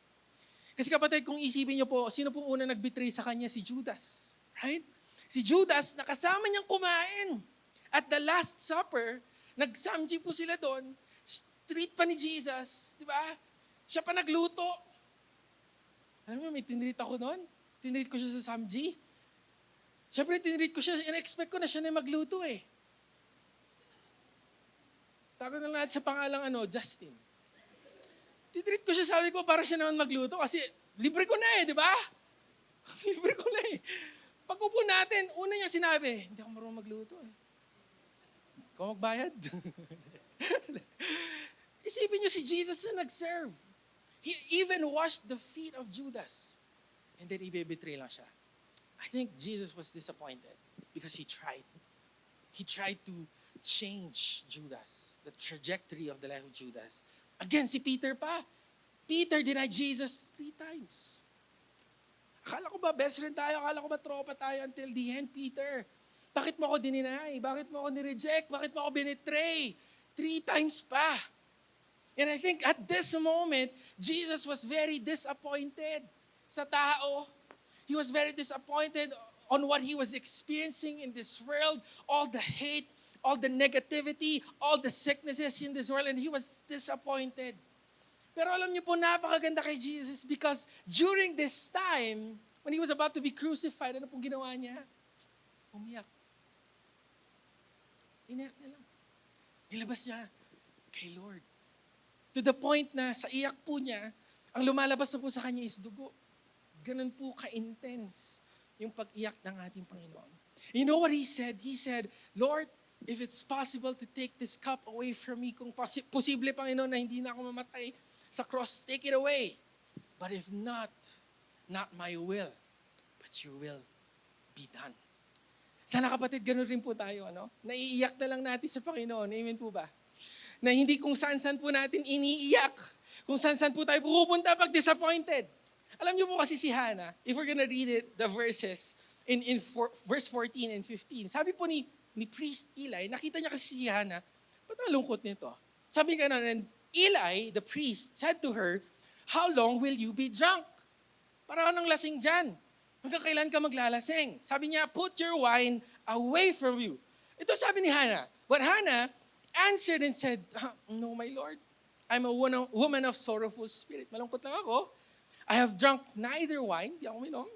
Kasi kapatid, kung isipin niyo po, sino pong una nagbetray sa Kanya? Si Judas. Right? Si Judas, nakasama niyang kumain. At the Last Supper, nagsamji po sila doon, treat pa ni Jesus, di ba? Siya pa nagluto. Alam mo, may tinreat ako noon. Tinreat ko siya sa samji. Siyempre, tinreat ko siya, in-expect ko na siya na magluto eh. Tago na lang natin sa pangalang Justin. Tinreat ko siya, sabi ko, para siya naman magluto kasi libre ko na eh, di ba? Libre ko na eh. Pag-upo natin, una niya sinabi, hindi ako marunong magluto eh. Ikaw magbayad? Isipin niyo si Jesus na nag-serve. He even washed the feet of Judas. And then ibebetray lang siya. I think Jesus was disappointed because he tried. He tried to change Judas, the trajectory of the life of Judas. Again, si Peter pa. Peter denied Jesus 3 times. Akala ko ba best friend tayo? Akala ko ba tropa tayo until the end, Peter? Bakit mo ako dininay? Bakit mo ako nireject? Bakit mo ako binitray? 3 times pa. And I think at this moment, Jesus was very disappointed sa tao. He was very disappointed on what he was experiencing in this world, all the hate, all the negativity, all the sicknesses in this world, and he was disappointed. Pero alam niyo po, napakaganda kay Jesus because during this time, when he was about to be crucified, ano pong ginawa niya? Umiyak. Iniyak niya lang. Nilabas niya kay Lord. To the point na sa iyak po niya, ang lumalabas na po sa kanya is dugo. Ganun po ka-intense yung pag-iyak ng ating Panginoon. You know what he said? He said, Lord, if it's possible to take this cup away from me, kung posible, Panginoon, na hindi na ako mamatay sa cross, take it away. But if not my will, but your will be done. Sana kapatid, ganun rin po tayo, Naiiyak na lang natin sa Panginoon. Amen po ba? Na hindi kung saan-saan po natin iniiyak, kung saan-saan po tayo pupunta pag disappointed. Alam niyo po kasi si Hannah, if we're gonna read it, the verses, in verse 14 and 15, sabi po ni priest Eli, nakita niya kasi si Hannah, ba't nalungkot nito? Sabi nga and Eli, the priest, said to her, how long will you be drunk? Para ka ng lasing dyan. Hanggang kailan ka maglalasing? Sabi niya, put your wine away from you. Ito sabi ni Hannah. But Hannah answered and said, no, my Lord, I'm a woman of sorrowful spirit. Malungkot lang ako. I have drunk neither wine, di ako minom,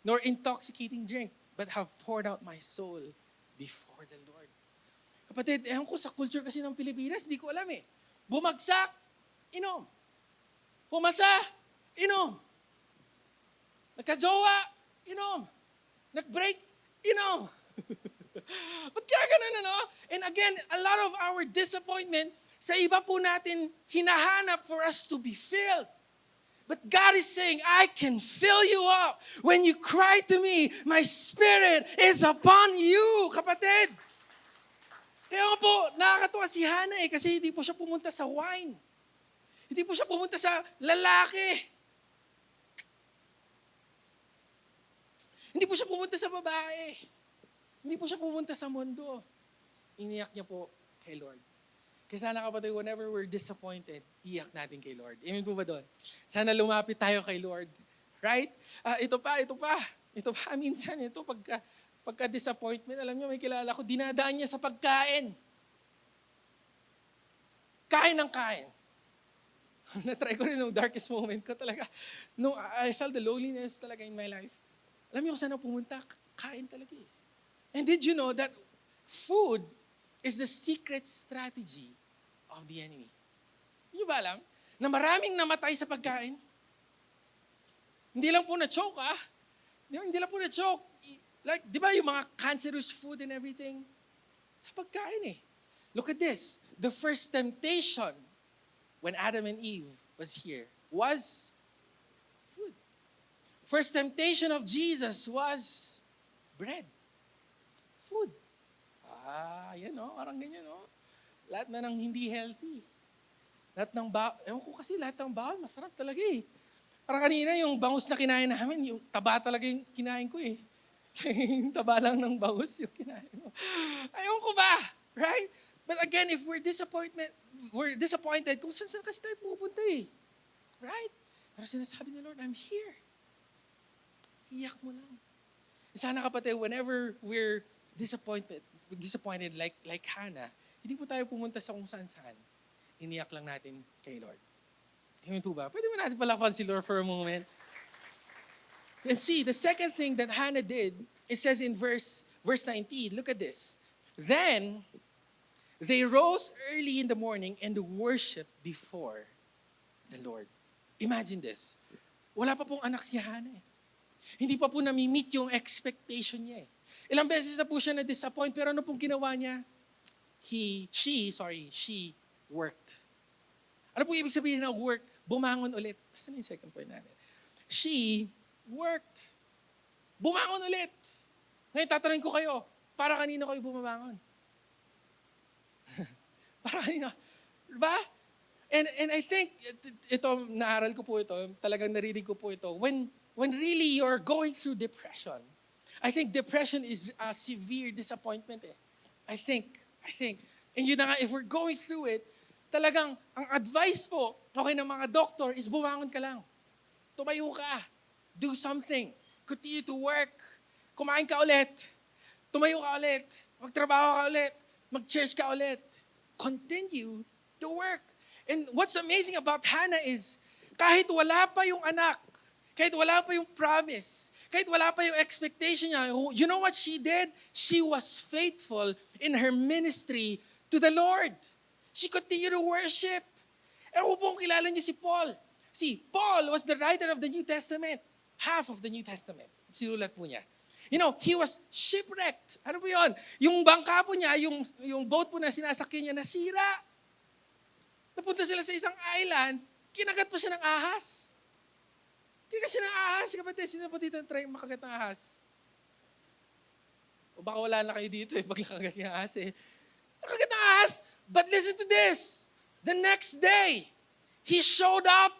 nor intoxicating drink, but have poured out my soul before the Lord. Kapatid, ewan ko sa culture kasi ng Pilipinas, di ko alam eh. Bumagsak, inom. Pumasa, inom. Nagkajowa, inom. Nag-break, inom. Ba't kaya ganun, And again, a lot of our disappointment, sa iba po natin hinahanap for us to be filled. But God is saying, I can fill you up. When you cry to me, my spirit is upon you, kapatid. Kaya nga po, nakakatuwa si Hannah kasi hindi po siya pumunta sa wine. Hindi po siya pumunta sa lalaki. Hindi po siya pumunta sa babae. Hindi po siya pumunta sa mundo. Iniyak niya po kay Lord. Kaya sana kapatid, whenever we're disappointed, iyak natin kay Lord. Amen po ba doon? Sana lumapit tayo kay Lord. Right? Ito pa. Minsan ito, pagka-disappointment, alam niyo, may kilala ko, dinadaan niya sa pagkain. Kain ng kain. Na-try ko rin yung darkest moment ko talaga. No, I felt the loneliness talaga in my life. Alam niyo kung saan ako pumunta? Kain talaga eh. And did you know that food is the secret strategy of the enemy? Hindi ba alam? Na maraming namatay sa pagkain. Hindi lang po na-choke Hindi lang po na-choke. Like, di ba yung mga cancerous food and everything? Sa pagkain eh. Look at this. The first temptation when Adam and Eve was here was food. First temptation of Jesus was bread. Food. Yan o. Parang ganyan o. Lahat na ng hindi healthy. Lahat ng ewan ko kasi lahat ng bawal, masarap talaga eh. Parang kanina yung bangus na kinain namin, yung taba talaga yung kinain ko eh. Yung taba lang ng bangus yung kinain mo. Ayaw ko ba? Right? But again, if we're disappointed kung saan kasi tayo pupunta eh. Right? Pero sinasabi ni Lord, I'm here. Iyak mo lang. Sana kapatid, whenever we're disappointed like Hannah, hindi po tayo pumunta sa kung saan-saan. Iniyak lang natin kay Lord. Amen po ba? Pwede mo natin palakpan si Lord for a moment. And see, the second thing that Hannah did, it says in verse 19, look at this. Then, they rose early in the morning and worshiped before the Lord. Imagine this. Wala pa pong anak si Hannah eh. Hindi pa po nami-meet yung expectation niya eh. Ilang beses na po siya na-disappoint, pero ano pong ginawa niya? She worked. Ano po ibig sabihin ng work? Bumangon ulit. Asan yung second point natin? She worked. Bumangon ulit. Ngayon, tatanungin ko kayo, para kanino kayo bumabangon? Para kanino? Diba? And I think, ito, naaral ko po ito, talagang narinig ko po ito, when really you're going through depression, I think depression is a severe disappointment eh. I think. And yun na nga, if we're going through it, talagang ang advice po, okay, ng mga doktor is bumangon ka lang. Tumayo ka. Do something. Continue to work. Kumain ka ulit. Tumayo ka ulit. Magtrabaho ka ulit. Mag-church ka ulit. Continue to work. And what's amazing about Hannah is, kahit wala pa yung anak, kahit wala pa yung promise, kahit wala pa yung expectation niya, you know what she did? She was faithful in her ministry to the Lord. She continued to worship. Ewan po kung kilala niyo si Paul. See, Paul was the writer of the New Testament. Half of the New Testament. Sinulat po niya. You know, he was shipwrecked. Ano po yun? Yung bangka po niya, yung boat po na sinasakyan niya, nasira. Napunta sila sa isang island, kinagat pa siya ng ahas. Kinagat siya ng ahas. Kapatid, sino po dito ang try makagat ng ahas? O baka wala na kayo dito pag nakagat ng ahas eh. Nakagat ng ahas. But listen to this. The next day, he showed up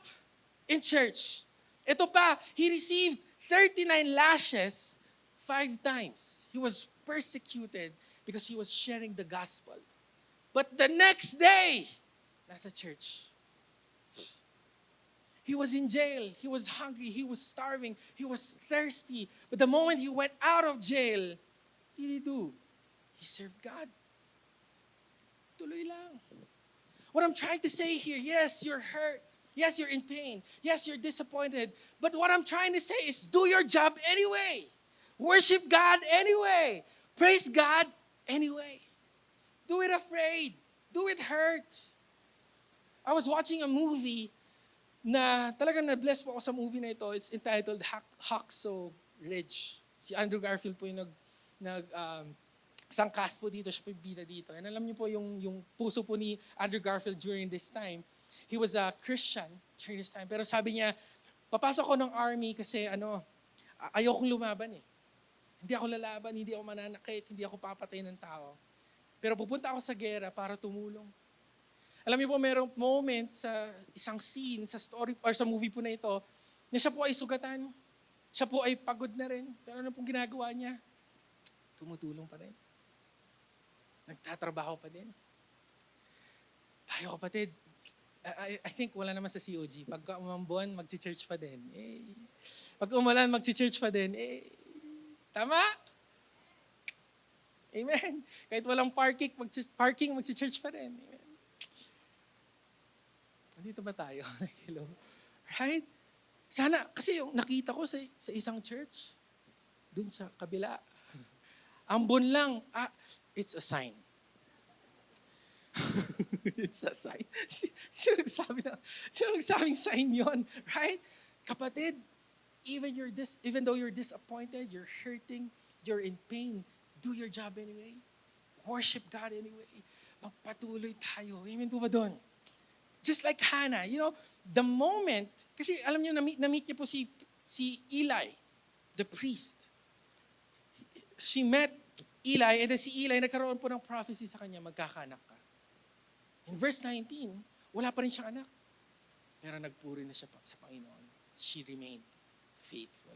in church. Ito pa, he received 39 lashes 5 times. He was persecuted because he was sharing the gospel. But the next day, nasa church. He was in jail. He was hungry. He was starving. He was thirsty. But the moment he went out of jail, what did he do? He served God. Tuloy lang. What I'm trying to say here, yes, you're hurt. Yes, you're in pain. Yes, you're disappointed. But what I'm trying to say is do your job anyway. Worship God anyway. Praise God anyway. Do it afraid. Do it hurt. I was watching a movie na talagang na-bless po ako sa movie na ito. It's entitled Hacksaw Ridge. Si Andrew Garfield po yung isang cast po dito, siya po yung bida dito. And alam niyo po yung puso po ni Andrew Garfield during this time. He was a Christian during this time. Pero sabi niya, papasok ko ng army kasi ayokong lumaban eh. Hindi ako lalaban, hindi ako mananakit, hindi ako papatay ng tao. Pero pupunta ako sa gera para tumulong. Alam niyo po, merong moment sa isang scene, sa story, or sa movie po na ito, na siya po ay sugatan. Siya po ay pagod na rin. Pero ano pong ginagawa niya? Tumutulong pa rin. Nagtatrabaho pa din. Tayo kapatid, I think wala naman sa COG. Pagka umambuan, mag-church pa din. Pag umulan, mag-church pa din. Tama? Amen. Kahit walang parking, mag-church pa din. Amen. Nandito ba tayo? Hello. Right? Sana, kasi yung nakita ko sa isang church, dun sa kabila, ambon lang, it's a sign. It's a sign. Sino nagsabing sign yon, right? Kapatid, even though you're disappointed, you're hurting, you're in pain, do your job anyway. worship God anyway. Magpatuloy tayo. Amen po ba doon? Just like Hannah, the moment, kasi alam niyo, na-meet niya po si Eli, the priest. She met Eli, and then si Eli, nagkaroon po ng prophecy sa kanya, magkakaanak ka. In verse 19, wala pa rin siyang anak. Pero nagpuri na siya sa Panginoon. She remained faithful.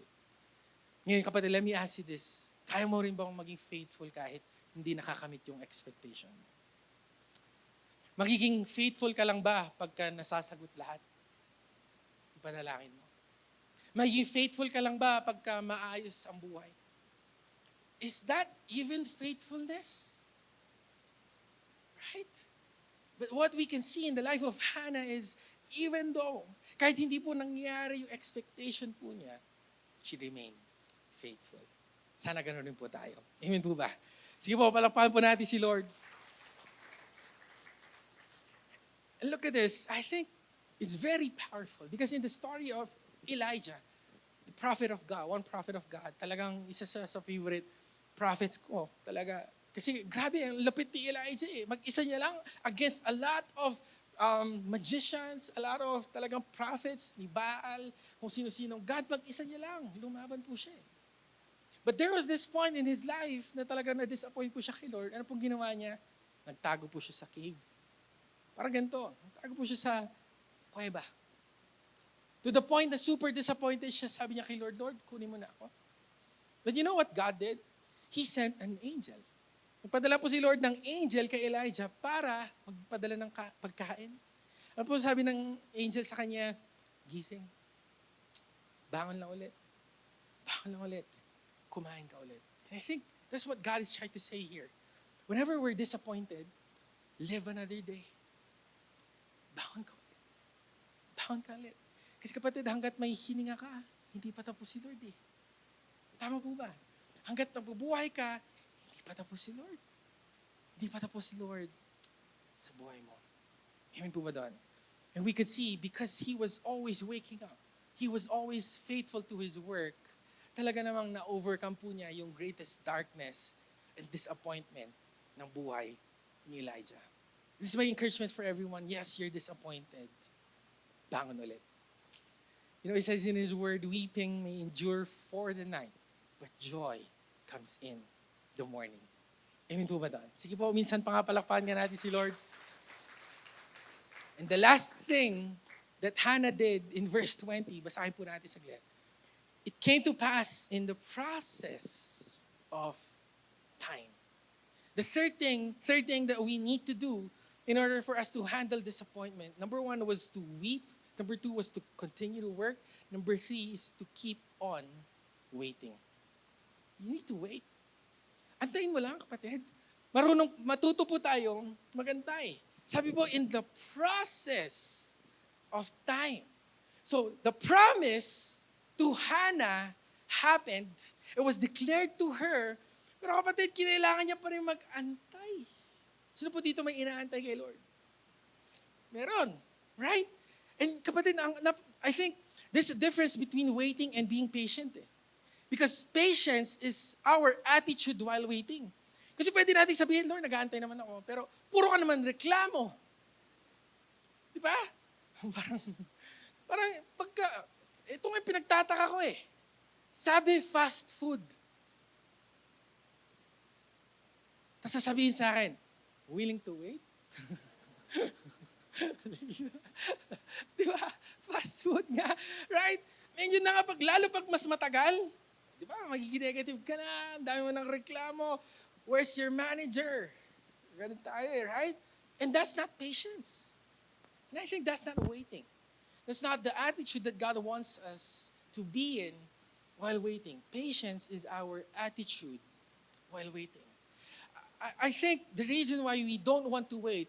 Ngayon kapatid, let me ask you this. Kaya mo rin bang maging faithful kahit hindi nakakamit yung expectation mo? Magiging faithful ka lang ba pagka nasasagot lahat? Ipanalangin mo. Magiging faithful ka lang ba pagka maayos ang buhay? Is that even faithfulness? Right? But what we can see in the life of Hannah is, even though, kahit hindi po nangyari yung expectation po niya, she remained faithful. Sana ganoon rin po tayo. Amen po ba? Sige po, palakpakan po natin si Lord. And look at this. I think it's very powerful because in the story of Elijah, the prophet of God, one prophet of God, talagang isa sa favorite prophets ko. Talaga. Kasi grabe, ang lapit ni Elijah eh. Mag-isa niya lang against a lot of magicians, a lot of talagang prophets ni Baal, kung sino-sino. God, mag-isa niya lang. Lumaban po siya eh. But there was this point in his life na talagang na-disappoint po siya kay Lord. Ano pong ginawa niya? Nagtago po siya sa cave. Parang ganito. Nagtago po siya sa kuweba. To the point na super disappointed siya. Sabi niya kay Lord, Lord, kunin mo na ako. But you know what God did? He sent an angel. Nagpadala po si Lord ng angel kay Elijah para magpadala ng pagkain. Ano po sabi ng angel sa kanya? Gising. Bangon lang ulit. Bangon lang ulit. Kumain ka ulit. And I think that's what God is trying to say here. Whenever we're disappointed, live another day. Bangon ka ulit. Bangon ka ulit. Kasi kapatid, hanggat may hininga ka, hindi pa tapos si Lord eh. Tama po ba? Hanggat nabubuhay ka, hindi pa tapos si Lord. Hindi pa tapos si Lord sa buhay mo. Amen po ba doon? And we could see, because He was always waking up, He was always faithful to His work, talaga namang na-overcome po niya yung greatest darkness and disappointment ng buhay ni Elijah. This is my encouragement for everyone. Yes, you're disappointed. Bangon ulit. It says in His word, weeping may endure for the night, but joy comes in the morning. Amen po ba doon? Sige po, minsan pa nga palakpakan nga natin si Lord. And the last thing that Hannah did in verse 20, basahin po natin saglit. It came to pass in the process of time. The third thing that we need to do in order for us to handle disappointment, number 1 was to weep. Number 2 was to continue to work. Number 3 is to keep on waiting. You need to wait. Antayin mo lang, kapatid. Matuto po tayong magantay. Sabi po, in the process of time. So, the promise to Hannah happened. It was declared to her. Pero kapatid, kinailangan niya pa rin mag-antay. Sino po dito may inaantay kay Lord? Meron. Right? And kapatid, I think there's a difference between waiting and being patient. Because patience is our attitude while waiting. Kasi pwede natin sabihin, Lord, nag-aantay naman ako. Pero puro ka naman reklamo. Di ba? Parang pagka, ito nga pinagtataka ko eh. Sabi, fast food. Tapos sasabihin sa akin, willing to wait? Di ba? Fast food nga. Right? And yun na nga, lalo pag mas matagal, di ba? Magiging negative ka na, ang dami mo ng reklamo. Where's your manager? Ganun tayo eh, right? And that's not patience. And I think that's not waiting. That's not the attitude that God wants us to be in while waiting. Patience is our attitude while waiting. I think the reason why we don't want to wait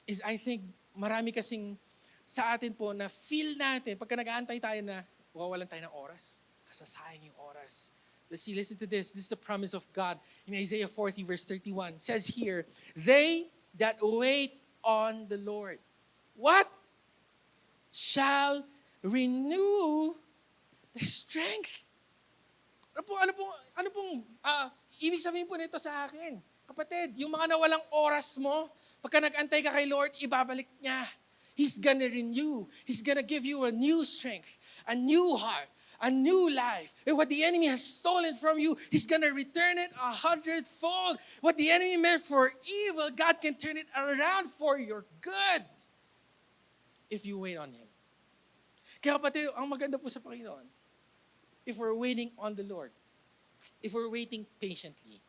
is I think marami kasing sa atin po na feel natin, pagka nag-aantay tayo na wawalan tayo ng oras, nasasayang yung oras. Let's see, listen to this. This is the promise of God. In Isaiah 40 verse 31, it says here, they that wait on the Lord, what? Shall renew the strength. Ano pong ibig sabihin po nito sa akin? Kapatid, yung mga nawalang oras mo, pagka nag-antay ka kay Lord, ibabalik niya. He's gonna renew. He's gonna give you a new strength, a new heart, a new life. And what the enemy has stolen from you, He's gonna return it 100-fold. What the enemy meant for evil, God can turn it around for your good if you wait on Him. Kaya kapatid, ang maganda po sa Panginoon, if we're waiting on the Lord, if we're waiting patiently,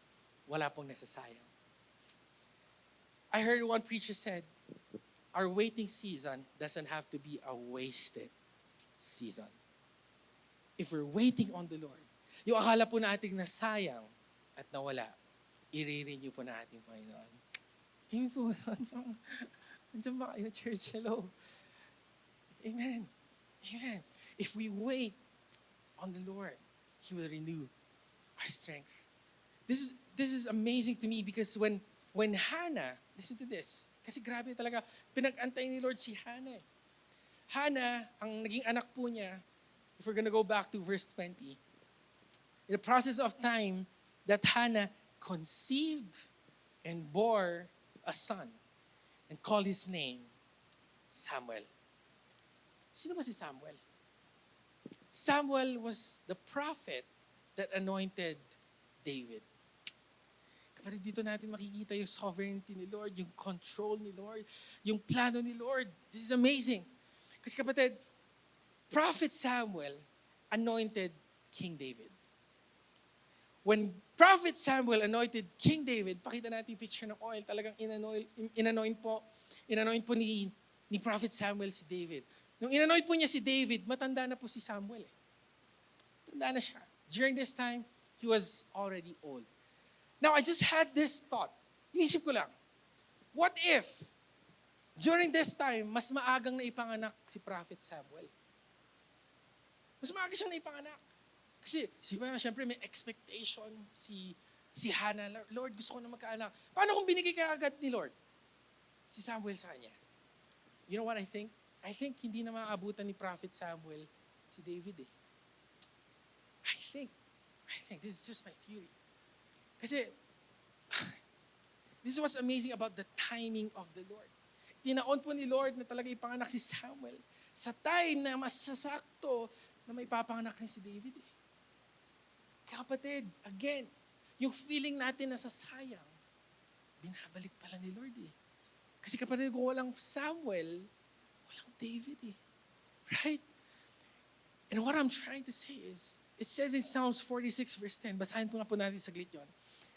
wala pong nasasayang. I heard one preacher said, our waiting season doesn't have to be a wasted season. If we're waiting on the Lord, yung akala po natin na sayang at nawala, i-renew po natin, Panginoon. Amen po. Nandiyan ba kayo, church? Hello. Amen. Amen. If we wait on the Lord, He will renew our strength. This is amazing to me because when Hannah, listen to this, kasi grabe talaga, pinag-antay ni Lord si Hannah. Hannah, ang naging anak po niya, if we're gonna go back to verse 20, in the process of time that Hannah conceived and bore a son and called his name Samuel. Sino ba si Samuel? Samuel was the prophet that anointed David. Kapatid, dito natin makikita yung sovereignty ni Lord, yung control ni Lord, yung plano ni Lord. This is amazing. Kasi kapatid, Prophet Samuel anointed King David. When Prophet Samuel anointed King David, pakita natin yung picture ng oil, talagang inanoint po ni Prophet Samuel si David. Nung inanoint po niya si David, matanda na po si Samuel. Tanda na siya. During this time, he was already old. Now, I just had this thought. Inisip ko lang, what if, during this time, mas maagang naipanganak si Prophet Samuel? Mas maaga siyang naipanganak. Kasi, siyempre may expectation si Hannah. Lord, gusto ko na magkaanak. Paano kung binigay ka agad ni Lord? Si Samuel sa kanya. You know what I think? I think hindi na maaabutan ni Prophet Samuel si David eh. I think, this is just my theory. Kasi, this is what's amazing about the timing of the Lord. Tinaon po ni Lord na talaga ipanganak si Samuel sa time na masasakto na may papanganak rin si David eh. Kaya kapatid, again, yung feeling natin na sasayang, binabalik pala ni Lord eh. Kasi kapatid, kung walang Samuel, walang David eh. Right? And what I'm trying to say is, it says in Psalms 46 verse 10, basahin po nga po natin saglit yun.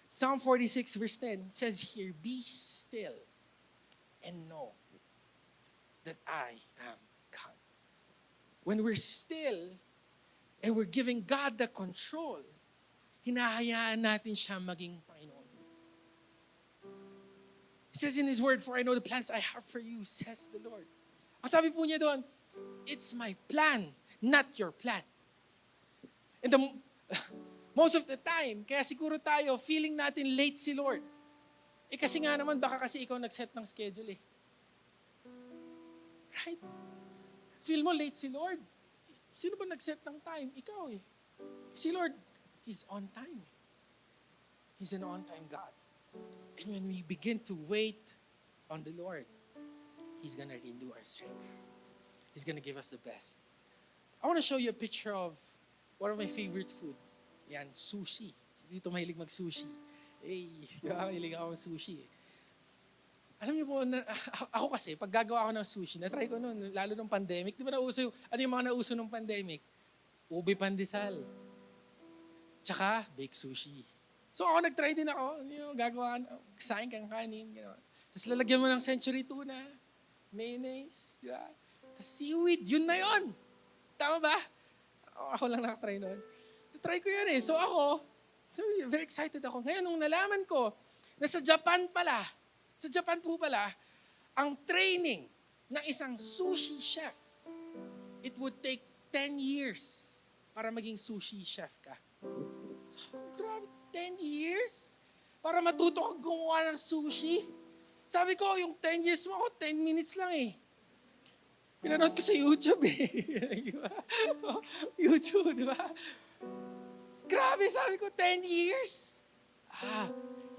Psalm 46 verse 10 says here, be still and know that I am God. When we're still and we're giving God the control, hinahayaan natin siya maging Panginoon. It says in His word, for I know the plans I have for you, says the Lord. Ang sabi po niya doon, it's my plan, not your plan. And most of the time, kaya siguro tayo, feeling natin late si Lord. Eh kasi nga naman, baka kasi ikaw nag-set ng schedule eh. Right? Feel mo late si Lord. Sino ba nag-set ng time? Ikaw eh. Si Lord, He's on time. He's an on-time God. And when we begin to wait on the Lord, He's gonna renew our strength. He's gonna give us the best. I want to show you a picture of one of my favorite food. Yan, sushi. Dito mahilig mag-sushi. Mahilig ako mag-sushi eh. Alam niyo po, ako kasi, pag gagawa ako ng sushi, na-try ko noon, lalo nung pandemic. Di ba nauso yung, ano yung mga nauso nung pandemic? Ube pandesal. Tsaka, baked sushi. So ako nag-try din ako, gagawa, kasain kang kanin, gano'n. Tapos lalagyan mo ng century tuna, mayonnaise, di ba? Tapos seaweed, yun na yun. Tama ba? Ako lang nakatry noon. Try ko yun eh. So ako, very excited ako. Ngayon, nung nalaman ko na sa Japan po pala, ang training ng isang sushi chef, it would take 10 years para maging sushi chef ka. So, grabe, 10 years? Para matuto kang gumawa ng sushi? Sabi ko, yung 10 years mo ako, 10 minutes lang eh. Pinanood ko sa YouTube eh. YouTube, di ba? Grabe, sabi ko, 10 years.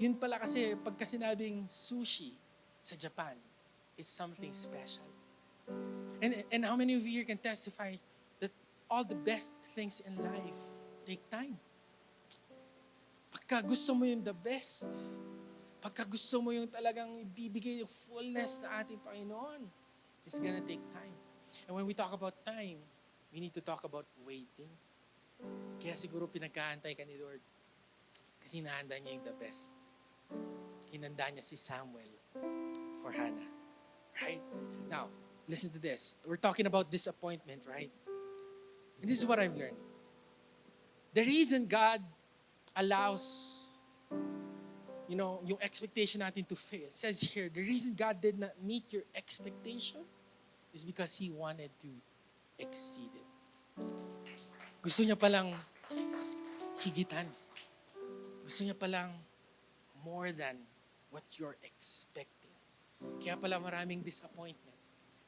Yun pala kasi pagka sinabing sushi sa Japan, it's something special. And how many of you here can testify that all the best things in life take time? Pagka gusto mo yung the best, pagka gusto mo yung talagang ibibigay yung fullness na ating Panginoon, it's gonna take time. And when we talk about time, we need to talk about waiting. Kaya siguro pinagkaantay ka ni Lord. Kasi hinahanda niya yung the best. Hinanda niya si Samuel for Hannah. Right? Now, listen to this. We're talking about disappointment, right? And this is what I've learned. The reason God allows, yung expectation natin to fail. It says here, the reason God did not meet your expectation is because He wanted to exceed it. Gusto niya palang higitan. Gusto niya palang more than what you're expecting. Kaya pala maraming disappointment.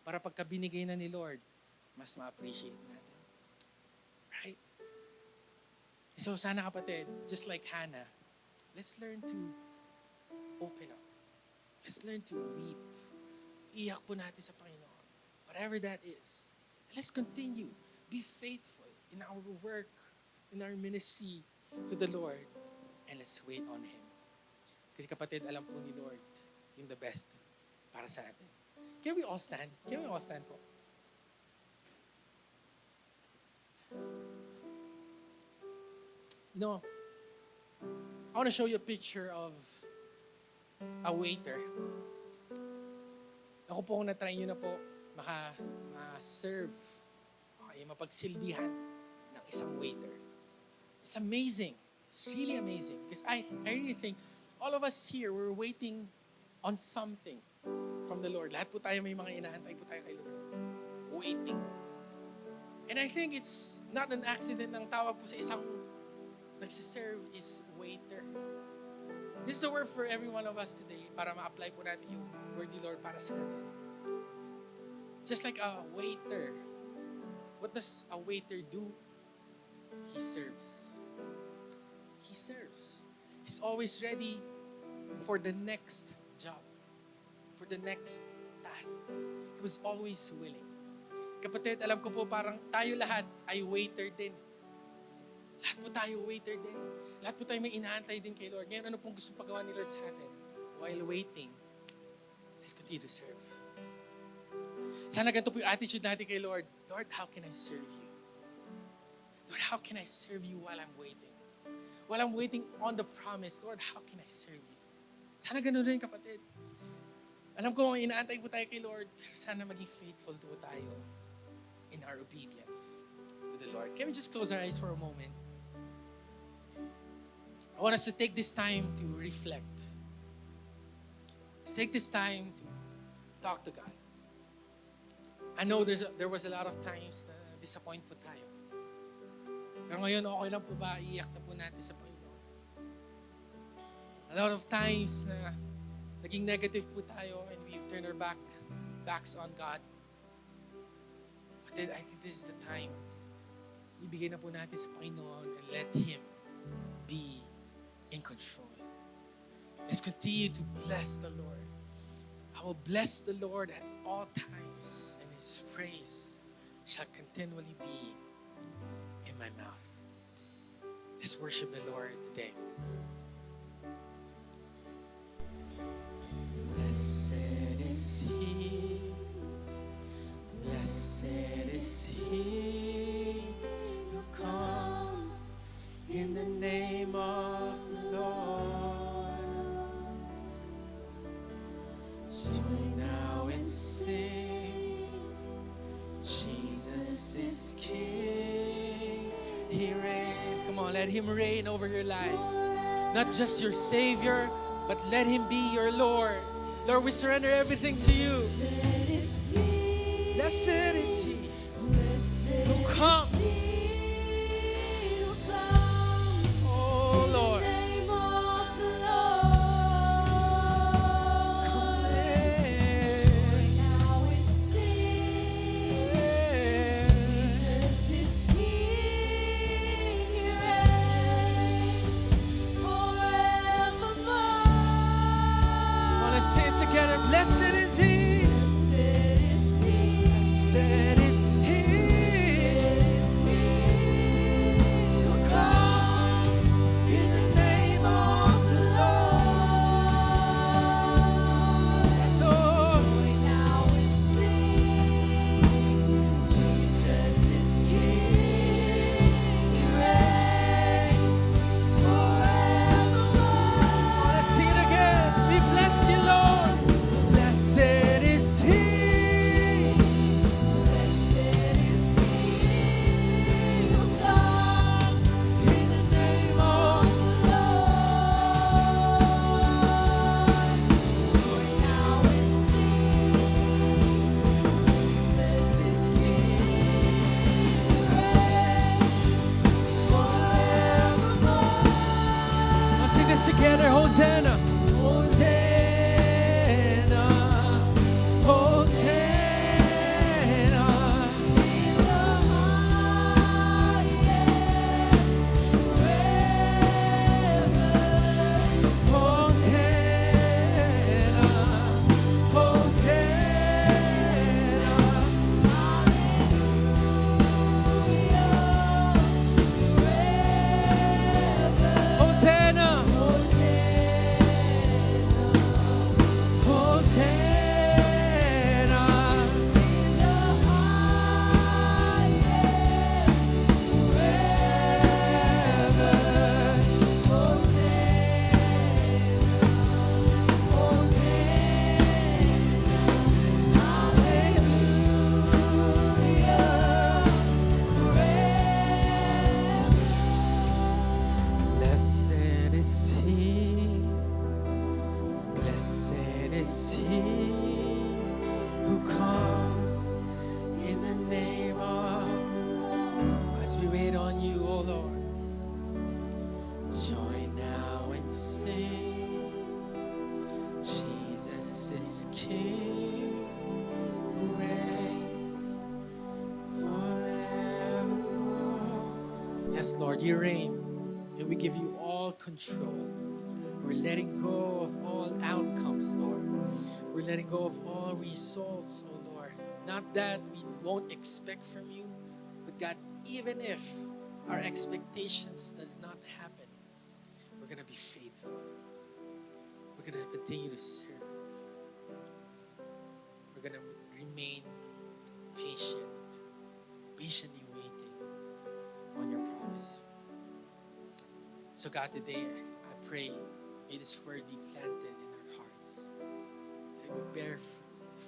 Para pagka binigay na ni Lord, mas ma-appreciate natin. Right? So sana kapatid, just like Hannah, let's learn to open up. Let's learn to weep. Iyak po natin sa Panginoon. Whatever that is. And let's continue. Be faithful in our work, in our ministry to the Lord. And let's wait on Him. Kasi kapatid, alam po ni Lord yung the best para sa atin. Can we all stand? Can we all stand po? I want to show you a picture of a waiter. Ako po kung na-try nyo na po ma-serve, mapagsilbihan ng isang waiter. It's amazing. It's really amazing. Because I really think all of us here, we're waiting on something from the Lord. Lahat po tayo may mga inaantay po tayo kay Lord. Waiting. And I think it's not an accident ng tawag po sa isang nagsiserve is waiter. This is a word for every one of us today para ma-apply po natin yung word ni Lord para sa atin. Just like a waiter. What does a waiter do? He serves. He serves. He's always ready for the next job, for the next task. He was always willing. Kapatid, alam ko po parang tayo lahat ay waiter din. Lahat po tayo waiter din. Lahat po tayo may inaantay din kay Lord. Ngayon, ano pong gusto pagawa ni Lord sa atin? While waiting, let's continue to serve. Sana ganito po yung attitude natin kay Lord. Lord, how can I serve you? Lord, how can I serve you while I'm waiting? While I'm waiting on the promise, Lord, how can I serve you? Sana ganun rin, kapatid. Alam ko, inaantay po tayo kay Lord, pero sana maging faithful po tayo in our obedience to the Lord. Can we just close our eyes for a moment? I want us to take this time to reflect. Let's take this time to talk to God. I know there was a lot of times na disappoint po tayo. Pero ngayon, okay lang po ba? Iyak na po natin sa Panginoon. A lot of times na naging negative po tayo and we've turned our backs on God. But then I think this is the time ibigay na po natin sa Panginoon and let Him be in control. Let's continue to bless the Lord. I will bless the Lord at all times, and His praise shall continually be in my mouth. Let's worship the Lord today. Blessed is He, blessed is He who comes in the name of the Lord. Join now and sing, Jesus is King. He reigns. Come on, let Him reign over your life. Not just your Savior, but let Him be your Lord. Lord, we surrender everything to You. Blessed is He who comes. Oh Lord. Forevermore. Blessed is He who comes in the name of the Lord. Yes, oh. Join now and sing. Jesus is King. He reigns forevermore. Let's sing it again. We bless you, Lord. Blessed is He. Blessed is He who comes in the name of the Lord. Join now and sing. Jesus is King. He reigns forevermore. Let's sing this together. Hosanna. Hosanna, Hosanna. in the highest forever. Hosanna. Hosanna. Hosanna. Blessed is He, blessed is He who comes in the name of. As we wait on you, O Lord, join now and sing. Jesus is King, who reigns forevermore. Yes, Lord, you reign. And we give you all control. We're letting go of all outcomes, Lord. We're letting go of all results, oh Lord. Not that we won't expect from you, but God, even if our expectations does not happen, we're going to be faithful. We're going to continue to serve. We're going to remain patiently waiting on your promise. So God, today I pray, may this word be planted in our hearts. That it will bear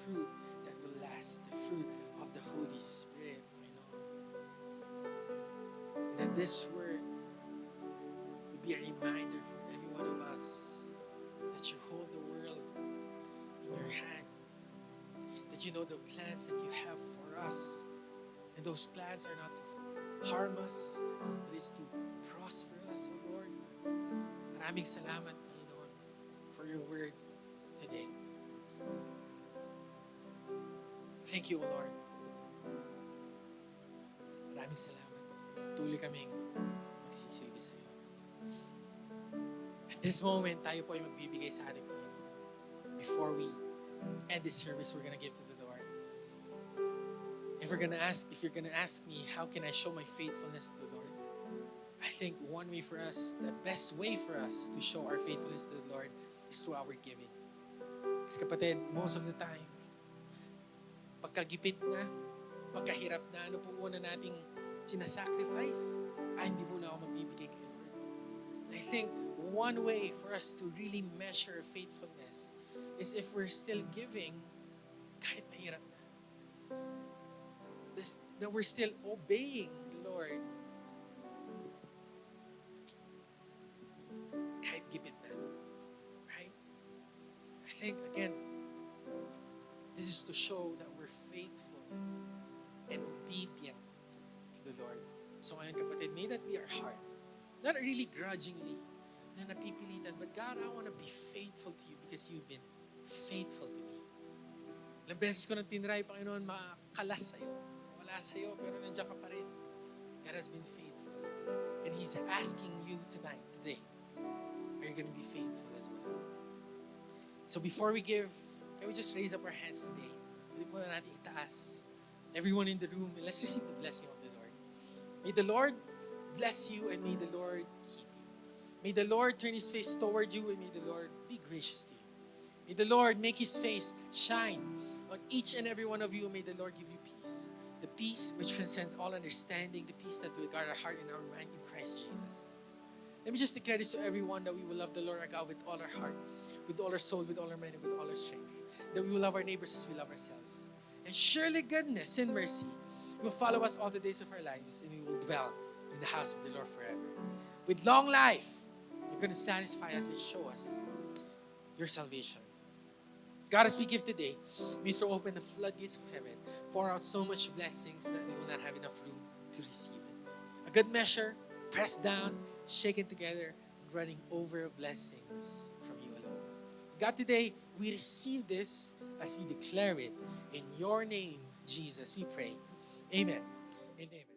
fruit that will last, the fruit of the Holy Spirit, my Lord. And that this word will be a reminder for every one of us that you hold the world in your hand. That you know the plans that you have for us. And those plans are not to harm us, but it's to prosper us, O Lord. Maraming salamat, Panginoon, for your word today. Thank you, O Lord. Maraming salamat. Tuloy kaming magsisilbi sa iyo. At this moment, tayo po ay magbibigay sa ating Panginoon. Before we end this service, we're gonna give to the Lord. If you're gonna ask me, how can I show my faithfulness to the Lord? I think one way for us, the best way for us to show our faithfulness to the Lord is through our giving. Kasi kapatid, most of the time, pagkagipit na, pagkahirap na, ano po muna nating sinasacrifice? Hindi muna ako magbibigay kay Lord. And I think one way for us to really measure faithfulness is if we're still giving, kahit mahirap na. That we're still obeying the Lord. Kahit gipit na. Right? I think, again, this is to show that we're faithful and obedient to the Lord. So ngayon, kapatid, may that be our heart. Not really grudgingly, na napipilitan, but God, I want to be faithful to you because you've been faithful to me. Ilang beses ko nang tinry, Panginoon, makalas sa'yo. Wala sa'yo, pero nandiyan ka pa rin. God has been faithful. And He's asking you tonight, today, are you going to be faithful as well? So before we give, can we just raise up our hands today? Pwede po na natin itaas Everyone in the room, let's receive the blessing of the Lord. May the Lord bless you and may the Lord keep you. May the Lord turn His face toward you and may the Lord be gracious to you. May the Lord make His face shine on each and every one of you. May the Lord give you peace. The peace which transcends all understanding, the peace that will guard our heart and our mind in Christ Jesus. Let me just declare this to everyone, that we will love the Lord our God with all our heart, with all our soul, with all our mind, and with all our strength. That we will love our neighbors as we love ourselves. And surely goodness and mercy will follow us all the days of our lives, and we will dwell in the house of the Lord forever. With long life, you're going to satisfy us and show us your salvation. God, as we give today, we throw open the floodgates of heaven, pour out so much blessings that we will not have enough room to receive it. A good measure, pressed down, shaken together, and running over blessings from you alone. God, today, we receive this as we declare it. In your name, Jesus, we pray. Amen and amen.